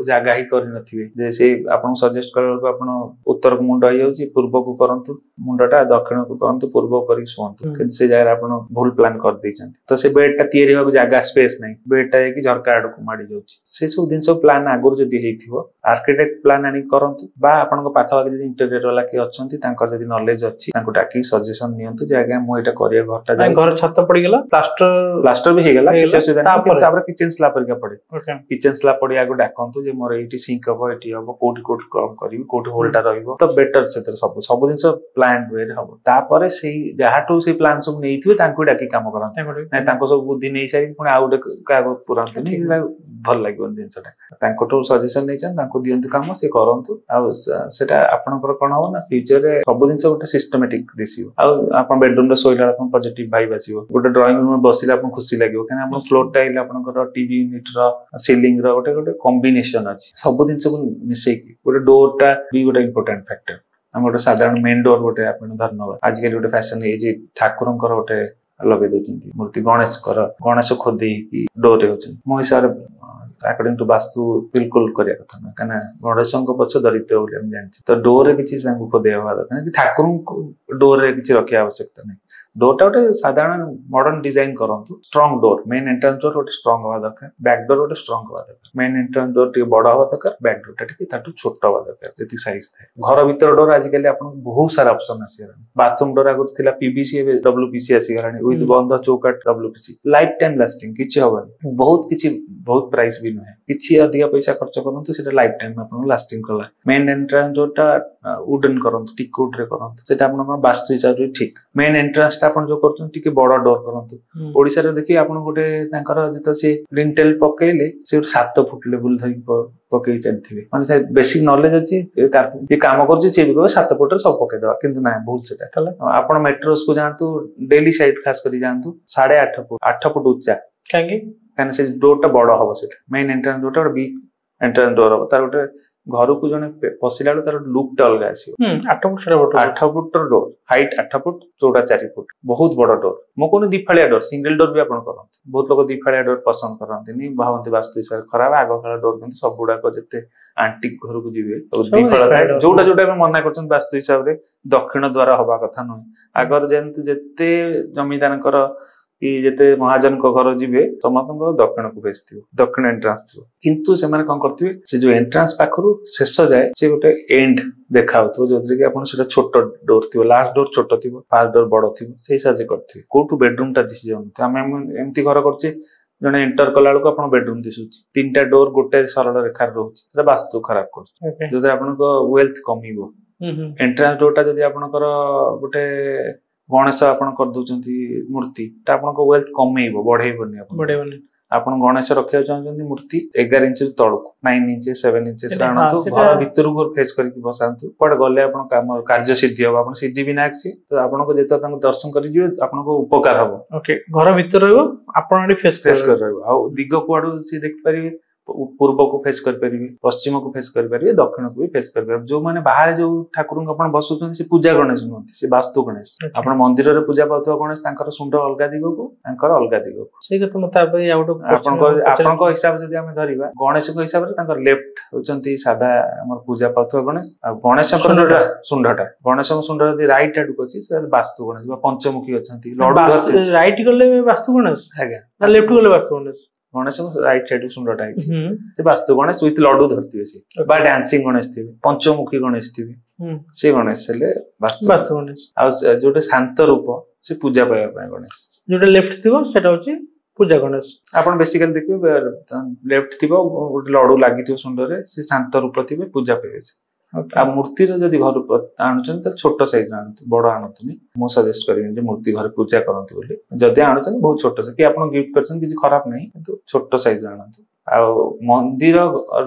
जागा ही करि नथिबे जे से आपण सजेस्ट करल को आपण उत्तर को मुंड आइ होची पूर्व को करंतु मुंडटा दक्षिण को करंतु पूर्व करी सोंतु किंतु से जगह आपण भूल प्लान कर दैचंती तो से बेड टा तयारी होको जागा स्पेस नै बेड टा की झरका आड को माडी जाउची से सब दिन सब प्लान आगुर जदी हेइथिबो आर्किटेक्ट प्लान आनी करंतु बा आपण को पाखा बाकी जदी इंटीरियर वाला के अछंती तांकर जदी नॉलेज अछि तांको टाकी सजेशन नियंतु जे आगे मो एटा करिया घरटा घर छत पड़ी गेला प्लास्टर भी हे गेला तापर किचन स्लैब पड़े किचन स्लैब पड़े आगो डाकंतु जे मोर एटी सिंक हबो एटी हबो कोठी कम करिवि कोठी होल्डर रहइबो तो बेटर सेतर सब दिन प्लान वे हबो तापर से जहाटू से प्लान सब नेइथिबे तांको डाकी काम करन नै तांको सब बुद्धि नै सारी पुनी आउडे कागो पुरांत नै भल लागो दिनसटा तांको तो सजेशन नै छन तांको दियंतु काम से करंतु आ सेटा आपनकर कोन हो ना फ्यूचर रे सब दिन गोटे सिस्टमैटिक दिसिबो आ आपन बेडरूम रे सोइला आपन पॉजिटिव वाइब आसीबो गोटे ड्राइंग रूम में बसिला आपन खुशी लागो काना आपन फ्लोर टाइल आपनकर टीवी यूनिट रो सीलिंग रो गोटे कॉम्बिनेशन अछि सब दिन को मिसै की गोटे डोर टा भी गोटे इंपोर्टेंट फैक्टर हम गोटे साधारण मेन डोर गोटे आपन धन्यवाद आज के गोटे फैशन ए जे ठाकुरंकर गोटे लगे देचंती मूर्ति गणेश खोदे की डोर रे होचन मो हिसाब अकॉर्डिंग टू वास्तु बिल्कुल करिया कथा ना काना गणेशंक पछ दरिद्र बोली हम जानछि तो डोर रे किछि संग खोदे हवा दरकार कि ठाकुर डोर रे किछि रखिया आवश्यकता नै डोर टा गोटे साधारण मॉडर्न डिजाइन करंतु strong door main entrance door गोटे स्ट्रांग हवा दरकार बैक डोर गोटे स्ट्रांग हवा दरकार मेन एंट्रेंस डोर टी बड़ा हवा दरकार बैक डोर टा टी ताटू छोट हवा दरकार जति साइज थाए घर भीतर डोर आज काली आपन बहुत सारा ऑप्शन आसी गला बाथरूम डोर आगु थिला पीवीसी एबे डब्ल्यूपीसी आसी गलानी विथ बंद चौकाट डब्ल्यूपीसी लाइफ टाइम लास्टिंग किछि हबनी बहुत प्राइस भी नहे किछि अधिक पैसा खर्च करंतु सेटा लाइफ टाइम आपन लास्टिंग करला मेन एंट्रेंस डोर टा वुडन करंतु टिक वुड रे करंतु सेटा आपन वास्तु हिसाब रे ठीक मेन एंट्रेंस टा आपन जो करछन टिके बड़ा डोर करंतु ओडिसा रे देखि आपन गोटे तांकर जत से लिंटेल पकेले से 7 फुट लेवल धरि पकई चलथिबे माने से बेसिक नॉलेज अछि ये काम करछि से भी 7 फुट रे सब पके देबा किंतु ना भूल सेटा कला आपन मेट्रोस को जानतु डेली साइड खास करी जानतु 8.5 फुट 8 फुट उच्चा काहे से डोर टा बड़ा हबो सेटा मेन एंट्रेंस डोर टा बिग एंट्रेंस डोर हबो तार गोटे घर को जने पसिला तार लुक टा अलग आसीबो 8 फुट डोर हाइट 8 फुट चौड़ा 4 फुट बहुत बड़ा डोर मो कोन दिफालिया डोर सिंगल डोर भी आपन करन बहुत लोग दिफालिया डोर पसंद करनतिनी भावंती वास्तु हिसाब खराब आगो काला डोर किंतु सब गुडा को जते आंटिक घर को जिवे तो दिफालिया जोटा जोटा में मना करछन वास्तु हिसाब रे दक्षिण द्वार हवा कथा न आगर जेंतु जते जमीदार कर कि जेते महाजन को घर जिवे समस्त दक्षिण को फेस थिबो दक्षिण एंट्रेंस थिबो किंतु से माने कोन करथिबे से जो एंट्रेंस पाखरु शेष जाय से गोटे एंड देखाउथबो जोतरे कि आपण सेटा छोट डोर थिबो लास्ट डोर छोट थिबो फर्स्ट डोर बड़ थिबो सेही साजे करथिबे कोटु बेडरूम ता दिसि जाउन हम एम्ति घर करछे जने एंटर कला बेलू आप बेडरूम दिशुची 3टा डोर गोटे सरल रेखार रोचे वास्तु खराब कर जो आपको वेल्थ कमिबो एंट्रांस डोर टा जदि आपनकर गोटे गणेश आपण कर दउचंती मूर्ति ता आपनको वेल्थ कमेइबो बढ़ेइबोनी आपण गणेश रखिया चाहछंती मूर्ति 11 इंच तळको 9 इंच 7 इंच राणतो घर भितर को फेस करके बसांतु पड गले आपण काम कार्य सिद्धि हो आपण सिद्धि बिना आछि तो आपनको जेतो तांको दर्शन करि जिवे आपनको उपकार हबो ओके घर भितर रहबो आपण आडी फेस कर रहबो आ दिग कोआडू से देख परिबे पूर्व को फेस कर परिबे पश्चिम को फेस कर परिबे दक्षिण को भी फेस कर परिबे जो माने बाहर जो ठाकुर को आपण बसुछन से पूजा गणेश नथि से वास्तु गणेश आपण मंदिर रे पूजा पाथवा गणेश तांकर सुंड अलगा दिगो को तांकर अलगा दिगो को से कत मत आबे आउट आपण को हिसाब जदी हम धरिबा गणेश को हिसाब रे तांकर लेफ्ट होचंती सादा हमर पूजा पाथवा गणेश आ गणेश सुंडटा गणेश को सुंड जदी राइट आडू अछि से वास्तु गणेश बा पंचमुखी अछंती लॉर्ड राइट गले वास्तु गणेश आज्ञा ना लेफ्ट गले वास्तु गणेश गणेश राइट साइड सुंदरटा है वास्तु गणेश विथ लड्डू धरती से बा डांसिंग गणेश थे पंचमुखी गणेश थे से गणेश हेले वास्तु गणेश आ जोटे शांत रूप से पूजा पाया पाए गणेश जोटे लेफ्ट थिबो सेटा होची पूजा गणेश आपण बेसिकली देखिबे लेफ्ट थिबो गोटे लड्डू लागिथिबो सुंदर से शांत रूप थिबे पूजा पाए आ मूर्ति जदि घर आणुचन त छोट साइज आणतु बड़ आणतुनी मो सजेस्ट करिन जे मूर्ति घर पूजा करंतु बोली जदि आणुचन बहुत छोट से कि आपण गिफ्ट करछन किछि खराब नै किंतु छोट साइज आणतु आ मंदिर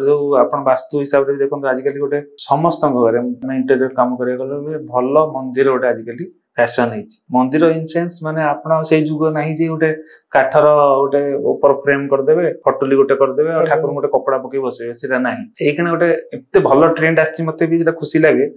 जो आपण वास्तु हिसाब रे देखन आजिकली गोटे समस्त घरे इंटीरियर काम करे गले भलो मंदिर गोटे आजिकली फैशन है मंदिर इन सेंस माने आपण से जुग नाही जे गोटे काठर गोटे ऊपर फ्रेम कर देबे फटुली गोटे कर देबे और ठाकुर गोटे कपड़ा पके बसेबे सेटा नाही एखने गोटे एते भलो ट्रेंड आछि मते भी जेटा खुशी लागे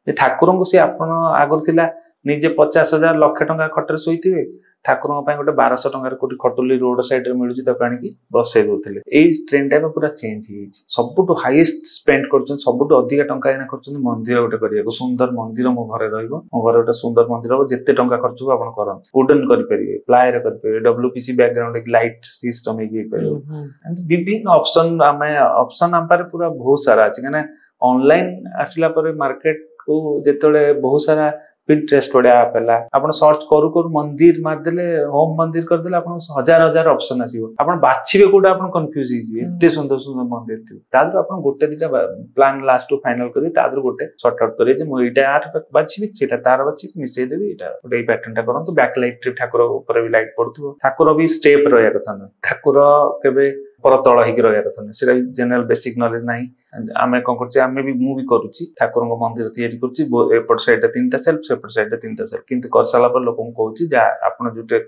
जे ठाकुर को से आपण आगर थिला निजे 50,000 लाख टका खटरे सोइथिबे ठाकुर गोटे 1200 टंका कोटी खटुली रोड साइड रे मिलुची त काणी बसै दोथले ए ट्रेंड टाइप पूरा चेंज ही सबटु हाईएस्ट स्पेंड करछन सबटु अधिक टंका एना करछन मंदिर गोटे करिया सुंदर मंदिर मो घरे रहइबो मो घरे गोटे सुंदर मंदिर हो जत्ते टंका खर्च हो आपण करन वुडन करि परिबे प्लाई रे करि परिबे डब्ल्यूपीसी बैकग्राउंड लाइट सिस्टम ही परिबो एंड विभिन्न ऑप्शन हमें ऑप्शन हम पर पूरा बहुत सारा अछि कने ऑनलाइन आसिला पर मार्केट को जेतले बहुत सारा Pinterest पड़े आप है आपण सर्च करू करू मंदिर मार देले होम मंदिर कर देले आपण हजार हजार ऑप्शन आसीबो आपण बाछिबे कोडा आपण कंफ्यूज ही जिवे एते सुंदर सुंदर मंदिर थि तादर आपण गोटे दिटा प्लान लास्ट टू फाइनल करी तादर गोटे सॉर्ट आउट करी जे मो एटा आठ बाछिबे सेटा तार बाछि मिसै देबी एटा गोटे पैटर्न टा करंतु बैक लाइट ठाकुर ऊपर भी लाइट पड़थुबो ठाकुर भी स्टेप रहया कथा न ठाकुर केबे पर तळ हिक रहया कथा न सेटा जनरल बेसिक नॉलेज नाही आमे कोन करछि आमे भी मु भी करूछि ठाकुर को मंदिर तयारी करछि एपट साइड 3टा सेल्फ सेपट साइड 3टा सेल्फ किंतु करसाला पर लोकन कहउछि जा आपण जुटे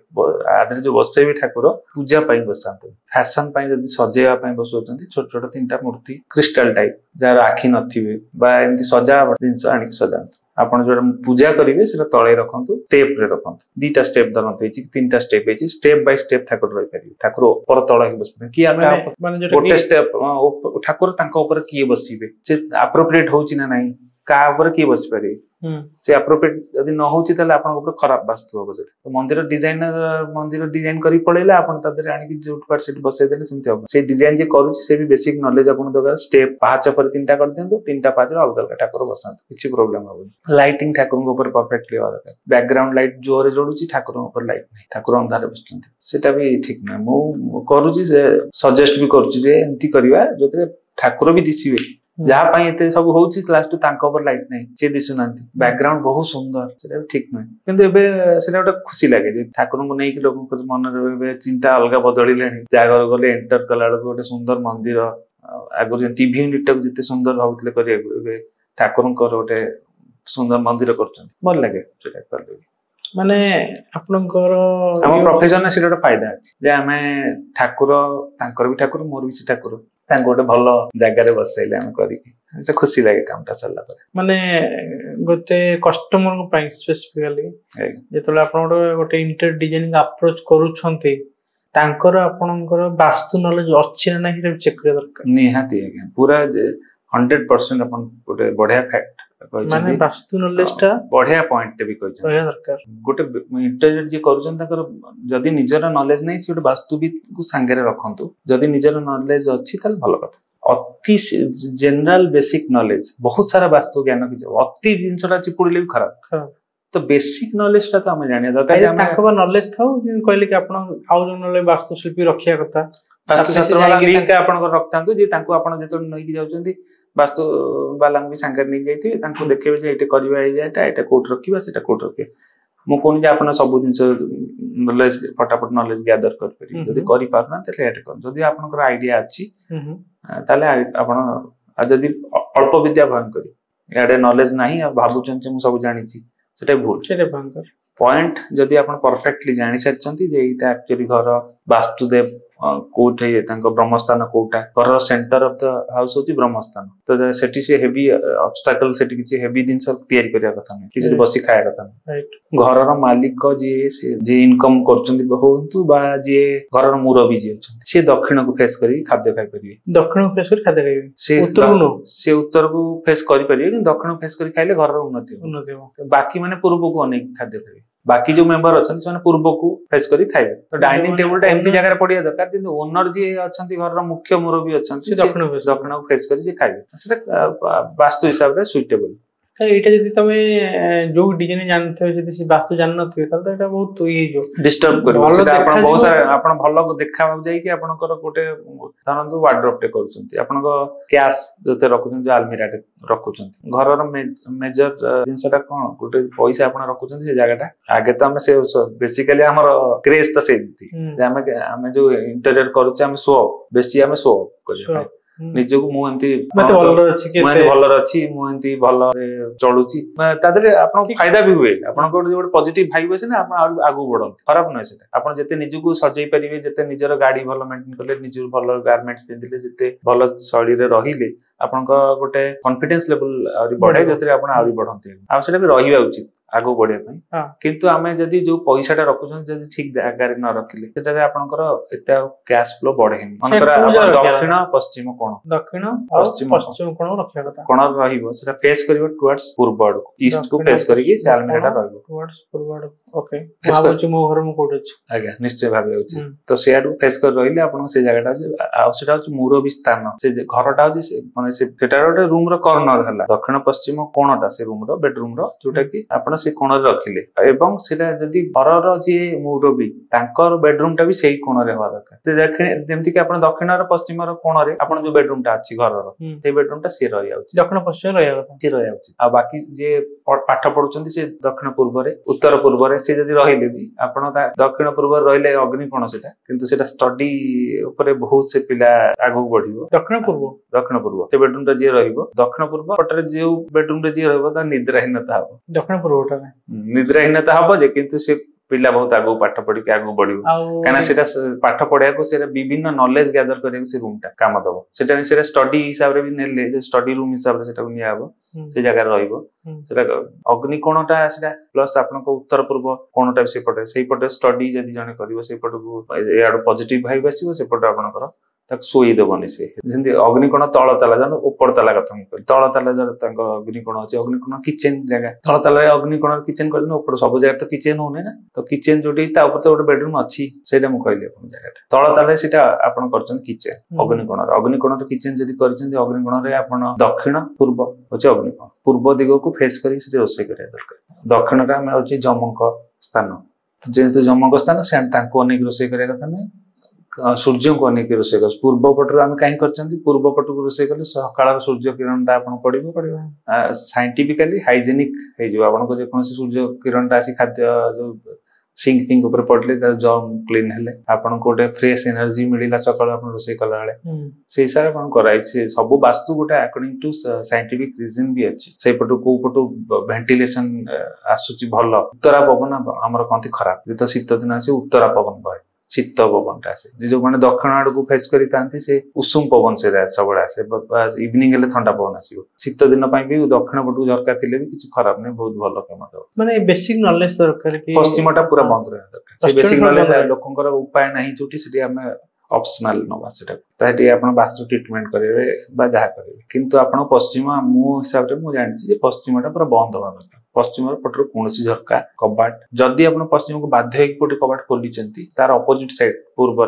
आदरे जो बसै भी ठाकुर पूजा पई बसांत फैशन पई जदी सजेवा पई बसौचंती छोट छोट 3टा मूर्ति क्रिस्टल टाइप जार आखि नथिबे बा एंती सजावट जिंस आनी सजांत आपण जो पूजा करिवे सेटा तळे रखंतु स्टेप रे रखंतु 2टा स्टेप धरंतु एछि 3टा स्टेप एछि स्टेप बाय स्टेप ठाकुर रहि परिबे ठाकुर ऊपर तळे ही बसबे कि आका माने गोटे स्टेप ठाकुर तांका ऊपर किए बसिबे से एप्रोप्रिएट होउछि ना नाही का ऊपर किए बसि पारे से एप्रोप्रिएट यदि न होउछि तले आपन ऊपर खराब वास्तु होबो से तो मंदिर डिजाइन करी पळेला आपन तादरे आनी कि जोट पर सेट बसै देले सेमति होबो से डिजाइन जे करूछि से भी बेसिक नॉलेज आपन दगा स्टेप 5 पर 3टा कर देंतो 3टा 5 रे अलग अलग ठाकुर बसांत किछि प्रॉब्लम होबो लाइटिंग ठाकुर के ऊपर परफेक्टली होबा दरकार बैकग्राउंड लाइट जोरे जोडुछि ठाकुर ऊपर लाइट नै ठाकुर अंधारे बसचंती सेटा भी ठीक नै मु करूछि से सजेस्ट भी करूछि जे एंती करिवा जोते ठाकुर भी दिसिबे जहा पई एते सब होउछि लास्ट तांका ऊपर लाइट नै से दिसु नांती बैकग्राउंड बहुत सुंदर सेटा ठीक नै किंतु एबे सेटा गोटे खुशी लागे जे ठाकुर को नै कि लोक को मन रे एबे चिंता अलगा बदली लेनी जागर गले एंटर कला गोटे सुंदर मंदिर आगु टीवी यूनिट तक जते सुंदर भाउतले करे एबे ठाकुर को गोटे सुंदर मंदिर करछन मन लागे सेटा करले माने आपनकर हम प्रोफेशन ने सेटा फायदा अछि जे हमें ठाकुर तांकर भी ठाकुर मोर भी ठाकुर तांको गोटे भलो जगह रे बसैले हम करी एटा खुशी लागे कामटा सरला पर माने गोटे कस्टमर को प्राइस स्पेसिफिकली जेतले आपन गोटे इंटर डिजाइनिंग अप्रोच करूछंती तांकर आपनकर वास्तु नॉलेज अछि ना नाही चेक करे दरकार निहाती है पूरा 100% अपन गोटे बढ़िया फैक्ट माने वास्तु नॉलेज ता बढ़िया पॉइंट भी कहै रहया दरकार गोटे इंटरनेट जे करूछन ताकर जदी निजर नॉलेज नै छै वास्तुविद को संगे रे रखंतु जदी निजर नॉलेज अछि तल भलो कथा अति जनरल बेसिक नॉलेज बहुत सारा वास्तु ज्ञान कि अति जिंसटा चिपुड़िले भी खराब तो बेसिक नॉलेज तो आम जाना दरकार नॉलेज था कहले कि आप वास्तुशिल्पी रखा कथा वास्तुशास्त्र रखता जो नहीं जाऊँ वास्तु बाला भी सांगे नहीं जाइए देखे ये करवा कौट रखा कौट रखा मुझे कहूँ आप सब जिन नॉलेज फटाफट नॉलेज गैदर करें आपंकर आइडिया अच्छी जदि अल्प विद्या भयंकर इे नॉलेज ना भावुं सब जानी भूल पॉइंट जदि आप परफेक्टली जानी सारी एक्चुअली घर वास्तुदेव कोठे ब्रह्मस्थान कोटा घर सेंटर ऑफ द हाउस होती ब्रह्मस्थान तो सेठी से हेवी ऑब्स्टैकल सेठी किछि हेवी जिंस तयारी करिया कथा नै कि बसी खाया कथा नै घर रो मालिक जे इनकम करचंदी होंतु बा जे घर रो मुरबी जे से दक्षिण को फेस करी खाद्य खाइ परिबे दक्षिण को फेस करी खाद्य खाइबे से उत्तर को फेस करी परिबे कि दक्षिण को फेस करी खाइले घर रो उन्नति हो बाकी माने पूर्व को अनेक खाद्य खाइबे बाकी जो मेंबर अच्छा पूर्व को फेस करी खाइबे तो डाइनिंग टेबल एमती जगह पड़िया दरकार जिन ओनर जी अच्छा घर मुख्य मुरबी अच्छा दक्षिण को फेस करी खाइबे वास्तु हिसाब से सुइटेबल एटा जदि तमे जो डिजाइन जानथबे जदि से वास्तु जान नथबे त एटा बहुत ये जो डिस्टर्ब करियो सेटा आपण बहुत सारा आपण भलो को देखावा जाई कि आपनकर गोटे धारंतु वार्डरोब टे करूछंती आपनको कैश जते रखुछन जो अलमीरा टे रखुछंती घर रो मेजर जिंसटा कोन गोटे पैसा आपण रखुछंती से जगहटा आगे तो हम से बेसिकली हमर क्रेज त सेती हम जो इंटीरियर करूछ हम शो बेसी हम शो करियो निजको मुझे भलर अच्छी मुझे भल चलुची फायदा भी हुए आपको पॉजिटिव भाइब आसे ना आगू बढ़ती खराब नुहे से आप जिते निजको सजई पारे जिते निजर गाड़ी भल मेंटेन कले निज भल गारमेंट्स पिंधिले जिते भल शैली रहिले आपण गोटे कॉन्फिडेंस लेवल बढ़े जो आहरी बढ़ती आगे भी रहा उचित आगू बढ़िया किंतु आमे जदि जो पैसाटा रखुछन जदि ठीक जगह न रखिले सेटा आपनकर एते कैश फ्लो बढ़ेनी दक्षिण पश्चिम कोण दक्षिण पश्चिम कोण रखिया कथा कोण रहिबो सेटा फेस करिवो टुवर्ड्स पूर्व आड़ ईस्ट को फेस करिके से अलमीराटा रहिबो टुवर्ड्स पूर्व आड़ ओके भाबुची मो घर मो कोड अछि आज्ञा निश्चय भाबे अछि तो से आड़ फेस कर रहिले आपन से जगहटा आ सेटा अछि मुरबी स्थान से घरटा अछि माने से सेटा गोटे रूम रो कॉर्नर हला दक्षिण पश्चिम कोणटा से रूम रो बेडरूम रो जोटा कि आपन से कोण रखिले एवं सेटा जदि घरर जे मुरबी तांकर बेडरूम टा भी सेही कोण रे हवा दरकार दक्षिण जेमति कि आपन दक्षिण रो पश्चिम रो कोण रे आपन जो बेडरूम टा अछि घरर से बेडरूम टा से रहि आउछि दक्षिण पश्चिम रहि आउछि से रहि आउछि आ बाकी जे पाठ पढुचंती से दक्षिण पूर्व रे उत्तर पूर्व रे से जदि रहिले भी आपन दक्षिण पूर्व रहिले अग्नि कोण सेटा किंतु सेटा स्टडी ऊपर बहुत से पिला आगु बढ़िबो दक्षिण पूर्व से बेडरूम टा जे रहिबो दक्षिण पूर्व पटरे जे बेडरूम रे जे रहिबो ता निद्राहीनता हो दक्षिण पूर्व निद्राहीनता हम जे किंतु से पिला बहुत आगु पाठ पढ़ी के आगु बढ़िबो काना सेटा पाठ पढ़िया को सेटा विभिन्न नॉलेज गैदर करे से रूम टा काम दबो सेटा सेटा स्टडी हिसाब रे भी नेले जे स्टडी रूम हिसाब रे सेटा निया हबो से जगह रहिबो सेटा अग्नि कोणटा सेटा प्लस आपन को उत्तर पूर्व कोणटा से पटे सेही पटे स्टडी जदी जने करिवो से पटे को याड पॉजिटिव भाइब आसीबो से पटे आपन कर तक सोई देबनी से जेंति अग्निकोण तळ ताला जानो ऊपर ताला कथा तळ ताला जर तांको अग्निकोण अछि अग्निकोण किचन जगह तळ ताला अग्निकोण किचन करनो ऊपर सब जगह तो किचन होने ना तो किचन जोटी ता ऊपर तो गोटे बेडरूम अछि सेटा मु कहली अपन जगह तळ ताला सेटा आपन करछन किचन अग्निकोण तो किचन जदी करछन अग्निकोण रे आपन दक्षिण पूर्व अछि अग्निकोण पूर्व दिग को फेस करी से रोसे करे दरकार दक्षिण रे हम अछि जमक स्थान तो जेंतो जमक स्थान से तांको अनेक रोसे करे कथा नै सूर्य को अनेक रोसे कर पूर्व पट आम कहीं पूर्व पट को रोसे कले सकाळ सूर्य किरण टा आपन पड़िबो साइंटिफिकली हाइजेनिक हे जो आपन को जे कोन सूर्य किरण टा आसी खाद्य जो सिंक पिंक ऊपर पड़ले जर्म क्लीन हेले आपन को गोटे फ्रेश एनर्जी मिलिला सकाळ आपन रोसे कला वाले से हिसाब आपन कराई से सब वास्तु गोटे अकॉर्डिंग टू साइंटिफिक रीजन भी अछि से पटो को पटो वेंटिलेशन आसुची भलो उत्तरा पवन हमर कंति खराब जे तो शीत दिन आसी उत्तरा पवन बहे शीत पवन आसे जो मैंने दक्षिण आड़ को फेस करी से उषुम पवन से सब आसे इवनिंग हेले ठंडा पवन आसीबो शीत दिन पई भी दक्षिण पटू झरका थिले भी किछ खराब नै बहुत भलो काम दो माने बेसिक नॉलेज दरकार कि पश्चिमटा पूरा बंद रहे दरकार से बेसिक नॉलेज लोकंकर उपाय नाही जोटी सेठी हमें ऑप्शनल नवा सेटा ताटी आपण वास्तु ट्रीटमेंट करेबे बा जहा करेबे किंतु आपण पश्चिम मो हिसाब रे मु जानि जे पश्चिमटा पूरा बंद होबा दरकार पश्चिम पटर कौन झरका कबाट जदि आप पश्चिम को बाध्य होगी गोटे कबाट खोली तार अपोजिट साइड पूर्व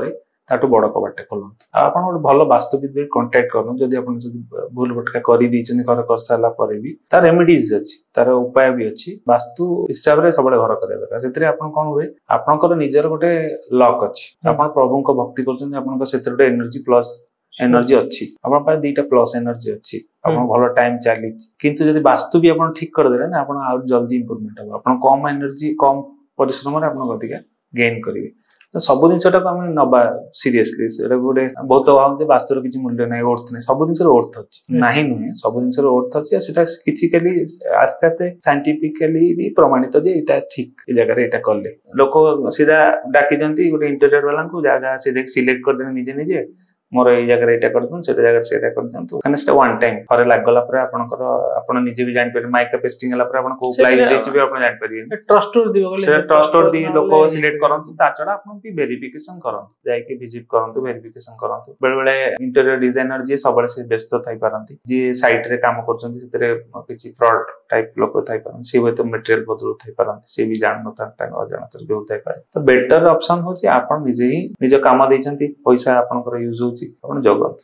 ताठू बड़ कबाटे खोलନ୍ତୁ ଆପଣ ଗୋଟେ ଭଲ ବାସ୍ତୁବିଦ ବି କଣ୍ଟାକ୍ଟ କରନ୍ତୁ ଯଦି ଆପଣ ଯଦି ଭୁଲ ଭଟକା କରିଦେଇଛନ୍ତି ଘର କରିସାରିଲା ପରେ ବି ତାର ରେମିଡିଜ ଅଛି ତାର ଉପାୟ ବି ଅଛି ବାସ୍ତୁ ହିସାବରେ ସବୁବେଳେ ଘର କରିବା ଦରକାର ସେଥିରେ ଆପଣ କଣ ହୁଏ ଆପଣଙ୍କର ନିଜର ଗୋଟେ ଲକ୍ ଅଛି ଆପଣ ପ୍ରଭୁଙ୍କ ଭକ୍ତି କରୁଛନ୍ତି ଆପଣଙ୍କ ସେଥିରେ ଗୋଟେ ଏନର୍ଜି ପ୍ଲସ୍ एनर्जी अच्छी अपन पास दीटा प्लस एनर्जी अच्छी अपन भलो टाइम चली किंतु यदि वास्तु भी अपन ठीक कर देले ना अपन और जल्दी इंप्रूवमेंट हो अपन कम एनर्जी कम परिश्रम रे अपन अधिक गेन करिवे तो सब जिनसटा को हम नबा सीरियसली एटा गोटे बहुत लोग जे वास्तु रो किछि मूल्य नै अर्थ नै सब जिनसर अर्थ अछि नाही नुहे सब जिनसर अर्थ अछि सेटा किछिकली आस्ते आस्ते साइंटिफिकली भी प्रमाणित जे एटा ठीक ए जगह रे एटा करले लोक सीधा डाकी जंती गोटे इंटीरियर वाला को जगह से देख सिलेक्ट कर देने निजे निजे मोर ए जगह एटा कर दूं से जगह से एटा कर दूं कने सेटा वन टाइम फरे लाग गला पर आपनकर आपन निजे भी जान पर माइका पेस्टिंग गला पर आपन को प्लाई जेच भी आपन जान परिए ट्रस्टोर दिबो गले से ट्रस्टोर दी लोक सिलेक्ट करंतु ता छडा आपन भी वेरिफिकेशन करंतु जाय के विजिट करंतु वेरिफिकेशन करंतु बेले बेले इंटीरियर डिजाइनर जे सबले से व्यस्त थाई पारंती जे साइट रे काम करचंती सेतरे किछि फ्रॉड टाइप लोक थाई पारन से वे तो मटेरियल बदलु थाई पारंती से भी जान नता ता अजानत भी होताई पारे तो बेटर ऑप्शन होची आपन निजे ही निज काम दैचंती पैसा आपनकर यूज होची अपन जगत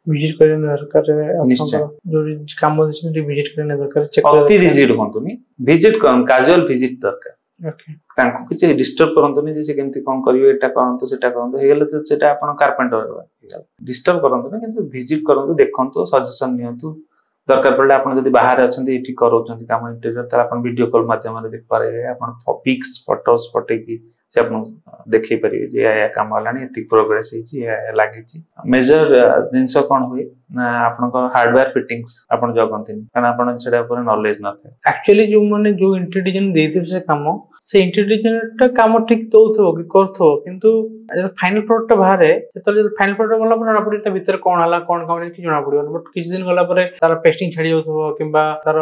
विजिट करने दरकार निश्चय जो काम देछन विजिट करने दरकार चेक अति रिजिड होंतुनी विजिट कैजुअल विजिट दरकार ओके तांको किछि डिस्टर्ब करंतुनी जे केमती कोन करिवे एटा करंतु सेटा करंतु हेगले तो सेटा अपन कारपेंटर डिस्टर्ब करंतु किंतु विजिट करंतु देखंतु सजेशन नियंतु दरकार पड़ले अपन जदी बाहर अछंती एठी करूछंती काम इंटीरियर त अपन वीडियो कॉल माध्यम रे देख पारे अपन पिक्स फोटोस फटेकी से अपन देखै परिए जे या काम वालानी एति प्रोग्रेस हिची या लागिची मेजर जिंस कोन होय ना आपन को हार्डवेयर फिटिंग्स अपन जगंतिनी कारण अपन छडा पर नॉलेज न थे एक्चुअली जो माने जो इंटेलिजेंट देथिब से काम से इंटेलिजेंट काम ठीक दउथो कि करथो किंतु फाइनल प्रोडक्ट बाहरे तो फाइनल प्रोडक्ट गला पर ना पड़ी त भीतर कोन हला कोन काम कि जणा पड़ियो बट किछ दिन गला पर तार पेस्टिंग छाडी जाउथो किबा तार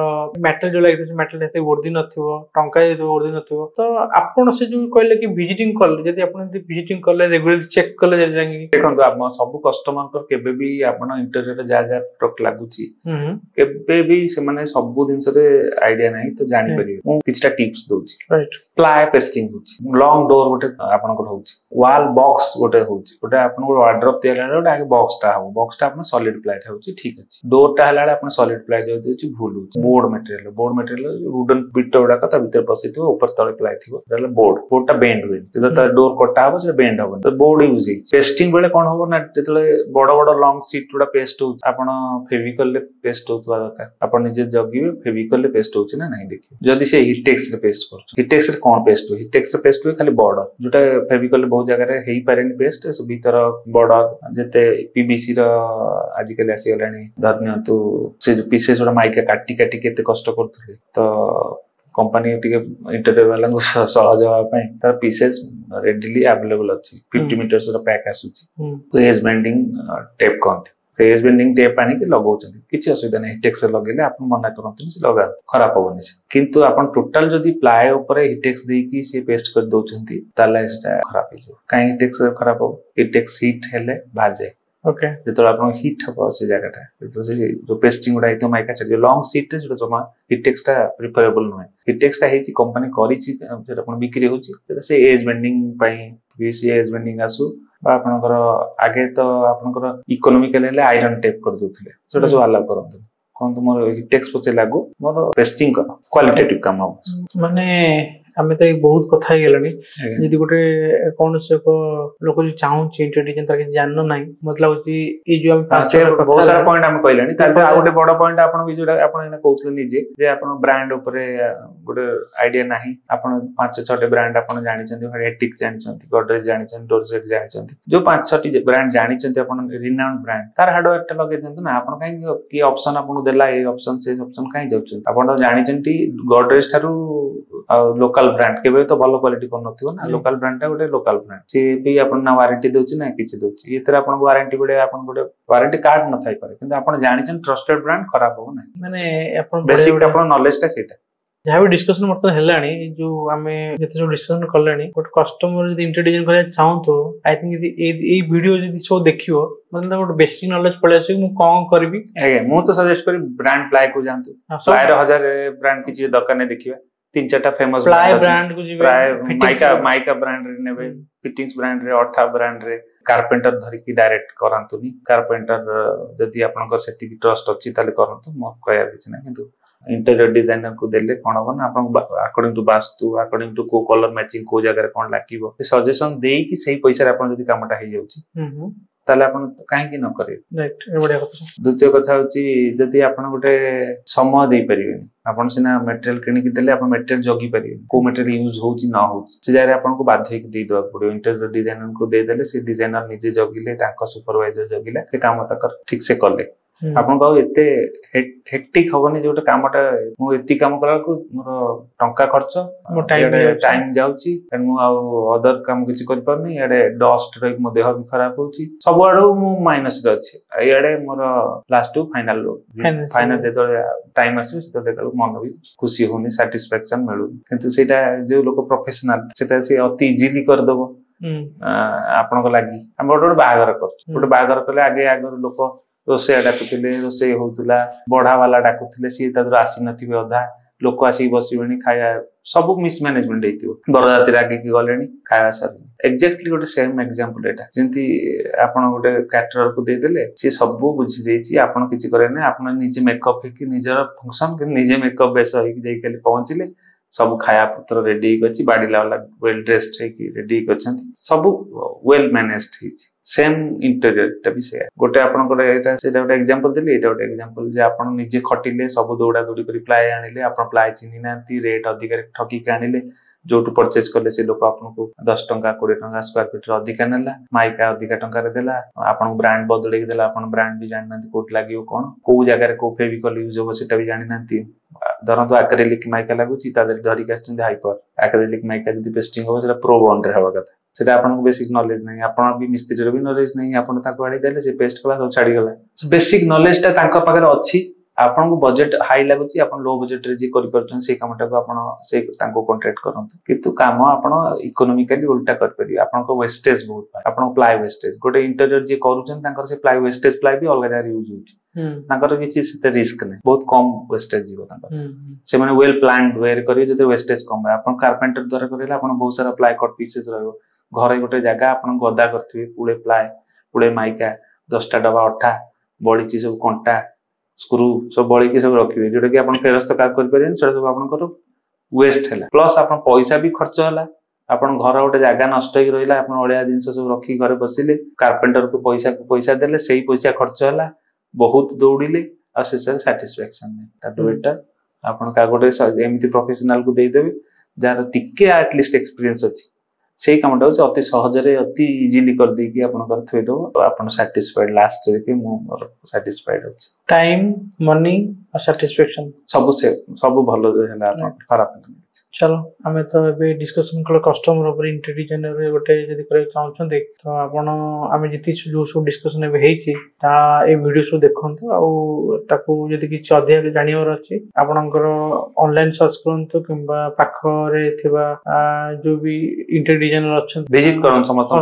मेटल जो लागिथो से मेटल हेते वर्दी नथिवो टंका हेते वर्दी नथिवो तो आपण से जो कहले कि विजिटिंग कल जदी आपण विजिटिंग कले रेगुलरली चेक कले जांगी देखंतु आप सब कस्टमर को केबे भी आपण इंटीरियर जा जा प्रोडक्ट लागुची केबे भी से माने सब दिनस रे आईडिया नाही तो जानि परियो मु किछटा टिप्स दोची राइट प्लाई पेस्टिंग होची लॉन्ग डोर गोटे आपण को होची वॉल बॉक्स गोटे होची गोटे आपण को वार्डरोब तेला गोटे आगे बॉक्स ता आपण सॉलिड प्लाई होची ठीक अछि डोर ता हला आपण सॉलिड प्लाई दे दोची भूल होची बोर्ड मटेरियल वुडन बिट उडा का भीतर पसितो ऊपर तळे प्लाई थिबो रहले बोर्ड ता बेंड हुए जब ता डोर कटा हो से बेंड हो तो बोर्ड यूज है पेस्टिंग बेले कोन हो ना जतले बड़ बड़ लॉन्ग शीट उडा पेस्ट हो आपण फेविकॉल ले पेस्ट होतवा दरकार आपण निजे जगिबे फेविकॉल ले पेस्ट होची ना नहीं देखि जदी से हिटेक्स रे पेस्ट करछ हिटेक्स रे कोन पेस्ट हो हिटेक्स रे पेस्ट हो खाली बॉर्डर जोटा फेविकॉल ले बहुत जगह रे हेई पारेनी पेस्ट से भीतर बॉर्डर जते पीवीसी रो आजिकल आसी गलानी धन्य तो से पीसेस उडा माइका काटी काटी केते कष्ट करथले तो कंपनी टिके इंटीरियर वाला को सहज होवा पई तार पीसेस रेडीली अवेलेबल अछि 50 मीटर्स रो पैक आसुची एज बेंडिंग टेप कोंती एज बेंडिंग टेप आनी के लगाउछंती किछि असुविधा नै हिटेक्स लगेले आपण मना करंतु से लगा खराब होबनी से किंतु आपण टोटल जदी प्लाई ऊपर हिटेक्स देई की से पेस्ट कर दोछंती ताले सेटा खराब हो जो काई हिटेक्स खराब हो हिटेक्स हीट हेले भाज जाय ओके जेतो आपण हीट हबो से जगहटा जेतो से जो पेस्टिंग उडा तो माइका छ लॉन्ग शीट से जमा हिटेक्स ता प्रिफरेबल नय हिटेक्स ता हेची कंपनी करिछि जेटा आपण बिक्री होछि तेरा से एज बेंडिंग पई बीसी एज बेंडिंग आसु बा आपनकर आगे तो आपनकर इकोनॉमिकल ले आयरन टेप कर दोथले सेटा सब अलाउ करंतु कोन तुमर हिटेक्स पचे लागू मोर पेस्टिंग कर क्वालिटेटिव काम हो माने आमे तो बहुत कथा हे गेलनी जदी गोटे कोन से को लोक जो चाहू छी इंटेलिजेंट ताके जाननो नाही मतलब कि ए जो हम पास बहुत सारा पॉइंट हम कहलानी ताते आ गोटे बड़ पॉइंट आपन भी जोडा आपन एना कहउतले निजे जे आपन ब्रांड ऊपर गोटे आईडिया नाही आपन 5-6 ब्रांड आपन जानि चंती एटिक जानि चंती गोडरेज जानि चंती डोरसेट जानि चंती जो 5-6 ब्रांड जानि चंती आपन रिनाउंड ब्रांड तार हार्डवेयर टा लगे दंतु ना आपन काई की ऑप्शन आपन देला ए ऑप्शन से ऑप्शन काई जाउछ आपन जानि चंती गोडरेज थारु लोकल ब्रांड केबे तो भलो क्वालिटी कोन नथिबो ना लोकल ब्रांड टा गोटे लोकल ब्रांड से भी आपन ना वारंटी दोछि ना किछि दोछि एतरा आपन वारंटी बडे आपन गोटे वारंटी कार्ड न थाई पारे किंतु आपन जानि छन ट्रस्टेड ब्रांड खराब हो ना माने आपन बेसिक आपन नॉलेज टा सेटा जहाँ भी डिस्कशन मत हेलानी जो आमे जते सब डिस्कशन करलानी बट कस्टमर जदी इंटेलिजेंट करे चाहू तो आई थिंक ए वीडियो जदी सो देखियो मतलब गोटे बेसिक नॉलेज पळे आसी मु कोन करबी आगे मु तो सजेस्ट करी ब्रांड प्लाई को जानतु प्लाई रो 1000 ब्रांड किछि दरकार नै देखिबा 3-4 फेमस प्लाई ब्रांड को जिवे माइका ब्रांड रे नेबे फिटिंग्स ब्रांड रे अठा ब्रांड रे कार्पेंटर धरिकी डायरेक्ट करंतुनी कार्पेंटर जदि आपनकर सेति ट्रस्ट अछि ताले करंतु मो कहया किछ ना किंतु इंटीरियर डिजाइनर को देले कोन हो ना आपन according to vastu according to को कलर मैचिंग को जगह कोन लागिवो सजेशन देई कि सही पैसा रे आपन जदि कामटा हे जाउची ताले आपन काहे कि न करे राइट ए बढिया कथा द्वितीय कथा होची जदि आपन गोटे समय देई परिबेनी आपन सिना मटेरियल किनि कि देले आपन मटेरियल जगी परिबेनी को मटेरियल यूज होची न होची से जारे आपन को बाध्य कि देई दवा पड़ो इंटीरियर डिजाइनर को दे देले से डिजाइनर निजे जगिले तांका सुपरवाइजर जगिले से काम तकर ठीक से करले आपन को एते हेक्टिक होबनी जोटा कामटा मु एति काम करा को मोर टंका खर्च मो टाइम जाउची एंड मु अदर काम किछि कर परनी एडे डस्ट रे मो देह भी खराब होची सब आडो मु माइनस रे अछि एडे मोर लास्ट टू फाइनल जेतो टाइम आसी सेतो देखल मन भी खुशी होनी सैटिस्फैक्शन मिलु किंतु सेटा जो लोक प्रोफेशनल सेटा से अति इजीली कर दबो आपन को लागि हम गोटे बाहागर करछ गोटे बाहागर कले आगे आगर लोक रोसे डाकुले रोसे होतुला बढा वाला डाकुले सी तदर आसी नथिबे अधा लोक आसी बसिबेनी खाया सब मिस मैनेजमेंट हेतिबो बरजाति आगे की गलेनी खाया सर एक्जेक्टली गोटे सेम एग्जांपल एटा जेंति आपण गोटे कैटरर को दे देले से सब बुझी देछि आपण किछि करे नै आपण निजे मेकअप कि निजर फंक्शन कि निजे मेकअप बेस होई देई के पहुंचले सब खाया पत्र रेडी गछि बाडी लावला वेल ड्रेस्ड है कि रेडी गछंती सब वेल मैनेज्ड हिछि सेम इंटीरियर टा भी से गोटे आपन को एटा सेटा गोटे एग्जांपल देली एटा गोटे एग्जांपल जे आपन निजे खटिले सब दौड़ा दौड़ी करी प्लाई आनिले आपन प्लाई चिनी नांती रेट अधिक ठकी के आनिले जोटू परचेज करले से लोक आपन को 10 टंका 20 टंका स्क्वायर फीट रे अधिक नेला माइका अधिक टंका रे देला आपन ब्रांड बदले के देला आपन ब्रांड भी जानि नांती कोट लागियो कोन को जगह रे को फेविकॉल यूज हो सेटा भी जानि नांती धरंतु एक्रिलिक माइका लागुची तादर धरी कास्टन हाइपर एक्रिलिक माइका जदी पेस्टिंग हो सेटा प्रो बॉन्ड रे हवा कथा सेटा आपन को बेसिक नॉलेज नै आपन भी मिस्त्री रे भी नॉलेज नै आपन ताको आडी देले से पेस्ट कला सब छाडी गला बेसिक नॉलेज ता तांका पाकर अछि आपन को बजट हाई लागुची आपन लो बजट रे जे करि परछन से कामटा को आपन से तांको कॉन्ट्रैक्ट करंतु किंतु काम आपन इकोनॉमिकली उल्टा कर परि आपन को वेस्टेज बहुत आपन प्लाई वेस्टेज गोटे इंटीरियर जे करूछन तांकर से प्लाई वेस्टेज प्लाई भी अलग जगह यूज होची तांकर किछि से रिस्क नै बहुत कम वेस्टेज जीव तांकर से माने वेल प्लान्ड वेयर करियो जते वेस्टेज कम आपन कारपेंटर द्वारा करेला आपन बहुत सारा प्लाई कट पीसेस रहयो घरे गोटे जगह आपन गदा करथिबे पुळे प्लाई पुळे माइका 10टा डबा अठा बड़ी चीज सब कंटा स्क्रू सब बड़ी के सब रखिबे जोटा कि आपन फेरस्त का कर परियन सेटा सब आपन करो वेस्ट हैला प्लस आपन पैसा भी खर्च होला आपन घर गोटे जगह नष्ट ही रहिला आपन ओळिया जिंस सब रखी घरे बसिले कारपेंटर को पैसा देले सेही पैसा खर्च होला बहुत दौड़िले आ से सैटिस्फैक्शन नै ताटो बेटर आपन का गोटे एमिति प्रोफेशनल को दे देबे जार टिके एट लीस्ट एक्सपीरियंस अछि सेही कामटा होछि अति सहज रे अति इजीली कर दे कि आपन कर थई दो आपन सैटिस्फाइड लास्ट रे कि मु सैटिस्फाइड अछि टाइम मनी और सैटिस्फैक्शन सब भलो हैला आपन खराब नै चलो आमे तो एबे डिस्कशन कलो कस्टमर ऊपर इंटीरियर डिजाइनर रे गोटे जदी करे चाहछन तो आपण आमे जति जो सो डिस्कशन एबे हेछि ता ए वीडियो सो देखंतु आ ताको जदी किछ अधिक जानिवर अछि आपनकर ऑनलाइन सर्च करंतु किबा पाखरे थिबा जो भी इंटीरियर डिजाइनर अछन विजिट करन समस्त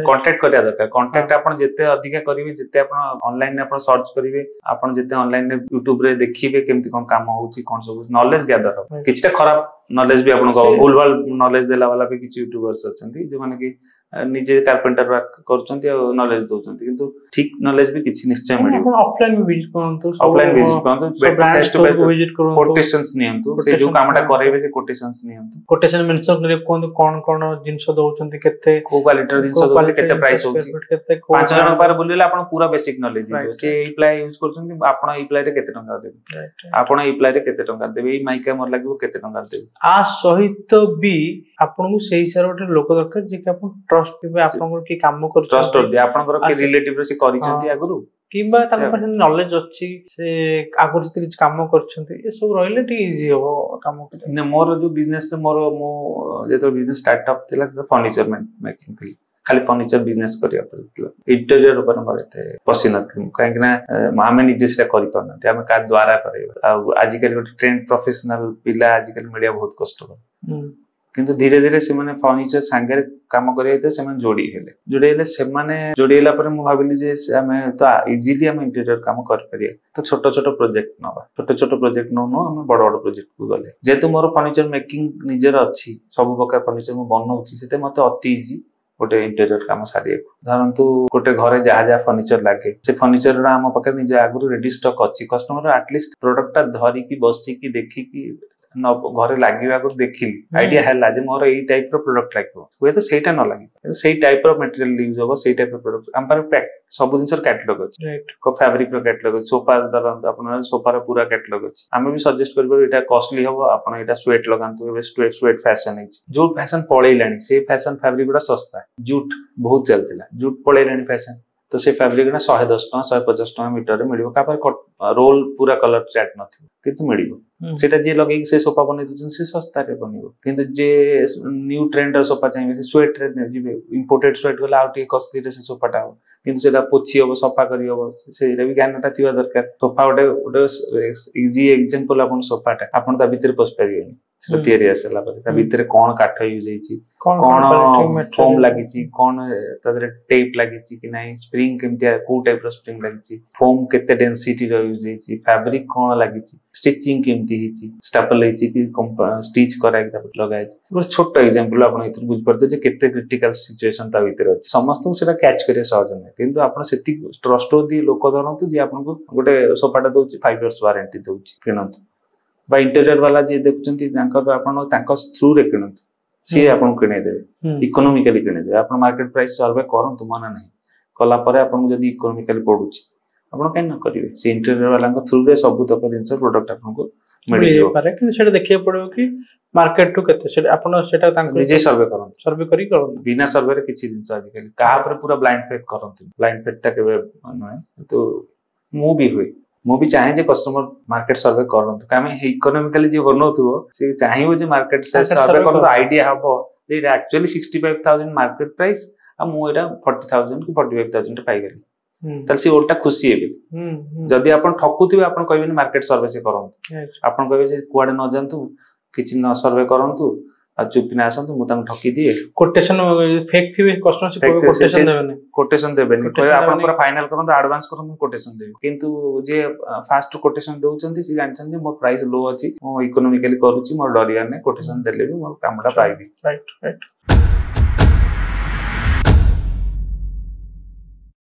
कांटेक्ट करिया दरकार कांटेक्ट आपण जते अधिक करिवे जते आपण ऑनलाइन ने आपण सर्च करिवे आपण जते ऑनलाइन ने YouTube रे देखिबे केमति कोन काम होउची कोन सब नॉलेज गैदर हो किछटा खराब नॉलेज भी आपन को भूलभाल नॉलेज देला वाला भी किछ यूट्यूबर्स अछंती जे माने कि निजे कारपेंटर वर्क करछंती और नॉलेज दोछंती किंतु ठीक नॉलेज भी किछ निश्चय मिलियो आपण ऑफलाइन भी विजिट करंतु ब्रांड स्टोर को विजिट करंतु कोटेशंस नियंतु से जो कामटा करेबे से कोटेशंस नियंतु कोटेशन मेंशन करे कोन कोन जिंस दोउछंती केते को क्वालिटी जिंस दोउछंती केते प्राइस होची केते 5 जण पर बोलिले आपण पूरा बेसिक नॉलेज से ई प्लाई यूज करछंती आपण ई प्लाई रे केते टंका देबे आपण ई प्लाई रे केते टंका देबे ई माइका मोर लागबो केते टंका देबे आ सहित भी आपण को सेही सार गोटे लोक दरकार जे कि आपण ट्रस्ट पे आपण की काम कर ट्रस्ट दे आपण के रिलेटिव रे से करिसंती आगुरु किबा ताका पर नॉलेज अछि से आगुरु से किछ काम करछंती ए सब रहले टी इजी हो काम करे ने मोर जो बिजनेस से मोर मो जे तो बिजनेस स्टार्टअप थिला तो फर्नीचर मेकिंग थी खाली फर्नीचर बिजनेस करिया पड़थिला इंटीरियर ऊपर हमर एते पसिन थी काहे कि ना आमे निजे से करि परनते आमे का द्वारा करैबा आ आज कल ट्रेंड प्रोफेशनल पिला आज कल मीडिया बहुत कष्ट किंतु धीरे धीरे से माने फर्नीचर सांगे काम करियते से माने जोड़ी हेले पर मु भाबिली जे हमें तो इजीली हम इंटीरियर काम कर परिया तो छोटो छोटो प्रोजेक्ट नो हम बड़ बड़ प्रोजेक्ट को गले जेतु मोर फर्नीचर मेकिंग निजर अछि सब प्रकार फर्नीचर मु बनौछि सेते मते अति इजी गोटे इंटेरियर काम सारी धरतु गोटे घरे जहाँ जहाँ फर्निचर लगे से फर्निचर आम पाखे निज आगु रेडी स्टॉक अच्छी कस्टमर एटलिस्ट प्रोडक्ट धरिकी बसिकी देखिकी घरे लगे देखिली आइडिया है मोर यही टाइप प्रोडक्ट लगे हुए तो सहीटा न लगे से टाइप मटेरियल यूज हम से टाइप प्रोडक्ट आम सब जिन कैटलॉग अच्छे फैब्रिक कैटलॉग अच्छे सोफा धरत आप सोफार पूरा कैटलॉग अच्छे आम भी सजेस्ट कर कॉस्टली हम आप स्वेट लगातु स्वेट फैशन है जो फैशन पलैला से फैशन फैब्रिक गुड़ा सस्ता जूट बहुत चलता जूट पलैला फैशन तो से फैब्रिक 110 टका 150 टका मीटर मिल रोल पूरा कलर चार्ट नथिबो मिल सेटा जे लगे से सोफा बनै दउछन से सस्ता रे बनिबो किंतु जे न्यू ट्रेंड सोफा चाहिए स्वेट रे जिबे इंपोर्टेड स्वेट गला आउट कॉस्टली रे से सोफाटा हो किंतु सेटा पोछि हो सफा करी हो से रे भी ज्ञानटा थिबा दरकार सोफा गोटे इजी एग्जांपल आपन सोफाटा आपन ता भीतर पस परिबेनी सेटा तयारी आसला पर ता भीतर कोन काठ यूज हेची कोन फोम लागिची कोन तदरे टेप लागिची कि नाही स्प्रिंग केमतिया को टाइप रो स्प्रिंग लागिची फोम केते डेंसिटी रो यूज हेची फैब्रिक कोन लागिची स्टिचिंग केमति हेची स्टेपल हेची कि स्टिच करा के लगा हेची एक छोट एग्जांपल आपन इतर बुझ परते जे केते क्रिटिकल सिचुएशन ता भीतर अछि समस्त सेटा कैच करे सहज नै किंतु आपन सेति ट्रस्टवर्दी लोक धरंतु जे आपन को गोटे सोफाटा दोछि 5 इयर्स वारंटी दोछि किनंतु बा इंटीरियर वाला जे देखुचंती तांकर आपन तांका थ्रू रे किनंतु सी आपन किने देबे इकोनॉमिकली किने देबे आपन मार्केट प्राइस सर्वे करंतु माना नै कला परे आपन जदी इकोनॉमिकली पडुछि आपन केन न करिवे से इंटीरियर वाला थ्रू रे सब तक जिंस प्रोडक्ट आपन को मिल जे पारे कि सेटा देखिए पड़ो कि मार्केट टू केते से आपन सेटा तांको निजे सर्वे करी करंतु बिना सर्वे रे किछि जिंस आज काली कहा पर पूरा ब्लाइंड फेक करंतु ब्लाइंड फेक टा केबे नै तो मु भी हुई मु भी चाहे जे कस्टमर मार्केट सर्वे करंतु कामे इकोनॉमिकली जे बनौथुओ से चाहिबो जे मार्केट से सर्वे करंतु आईडिया हबो जे एक्चुअली 65000 मार्केट प्राइस आ मु एटा 40000 कि 45000 पाई गेली तल से ओल्टा खुशी हेबे जदी आपण ठकुथिबे आपण कहबे मार्केट सर्वे से करंतु आपण कहबे जे कुआडे न जानतु किछि न सर्वे करंतु आ चुपकिना आसंतु मु ताम ठकी दिए कोटेशन फेक थिबे कस्टमर से कोटेशन देबेनी कोइ आपण पूरा फाइनल करंतु एडवांस करंतु कोटेशन देबे किंतु जे फास्ट कोटेशन दउचंती से जानछन जे मोर प्राइस लो अछि मो इकोनॉमिकली करूची मोर डरिया ने कोटेशन देले भी मोर कामडा पाइबी राइट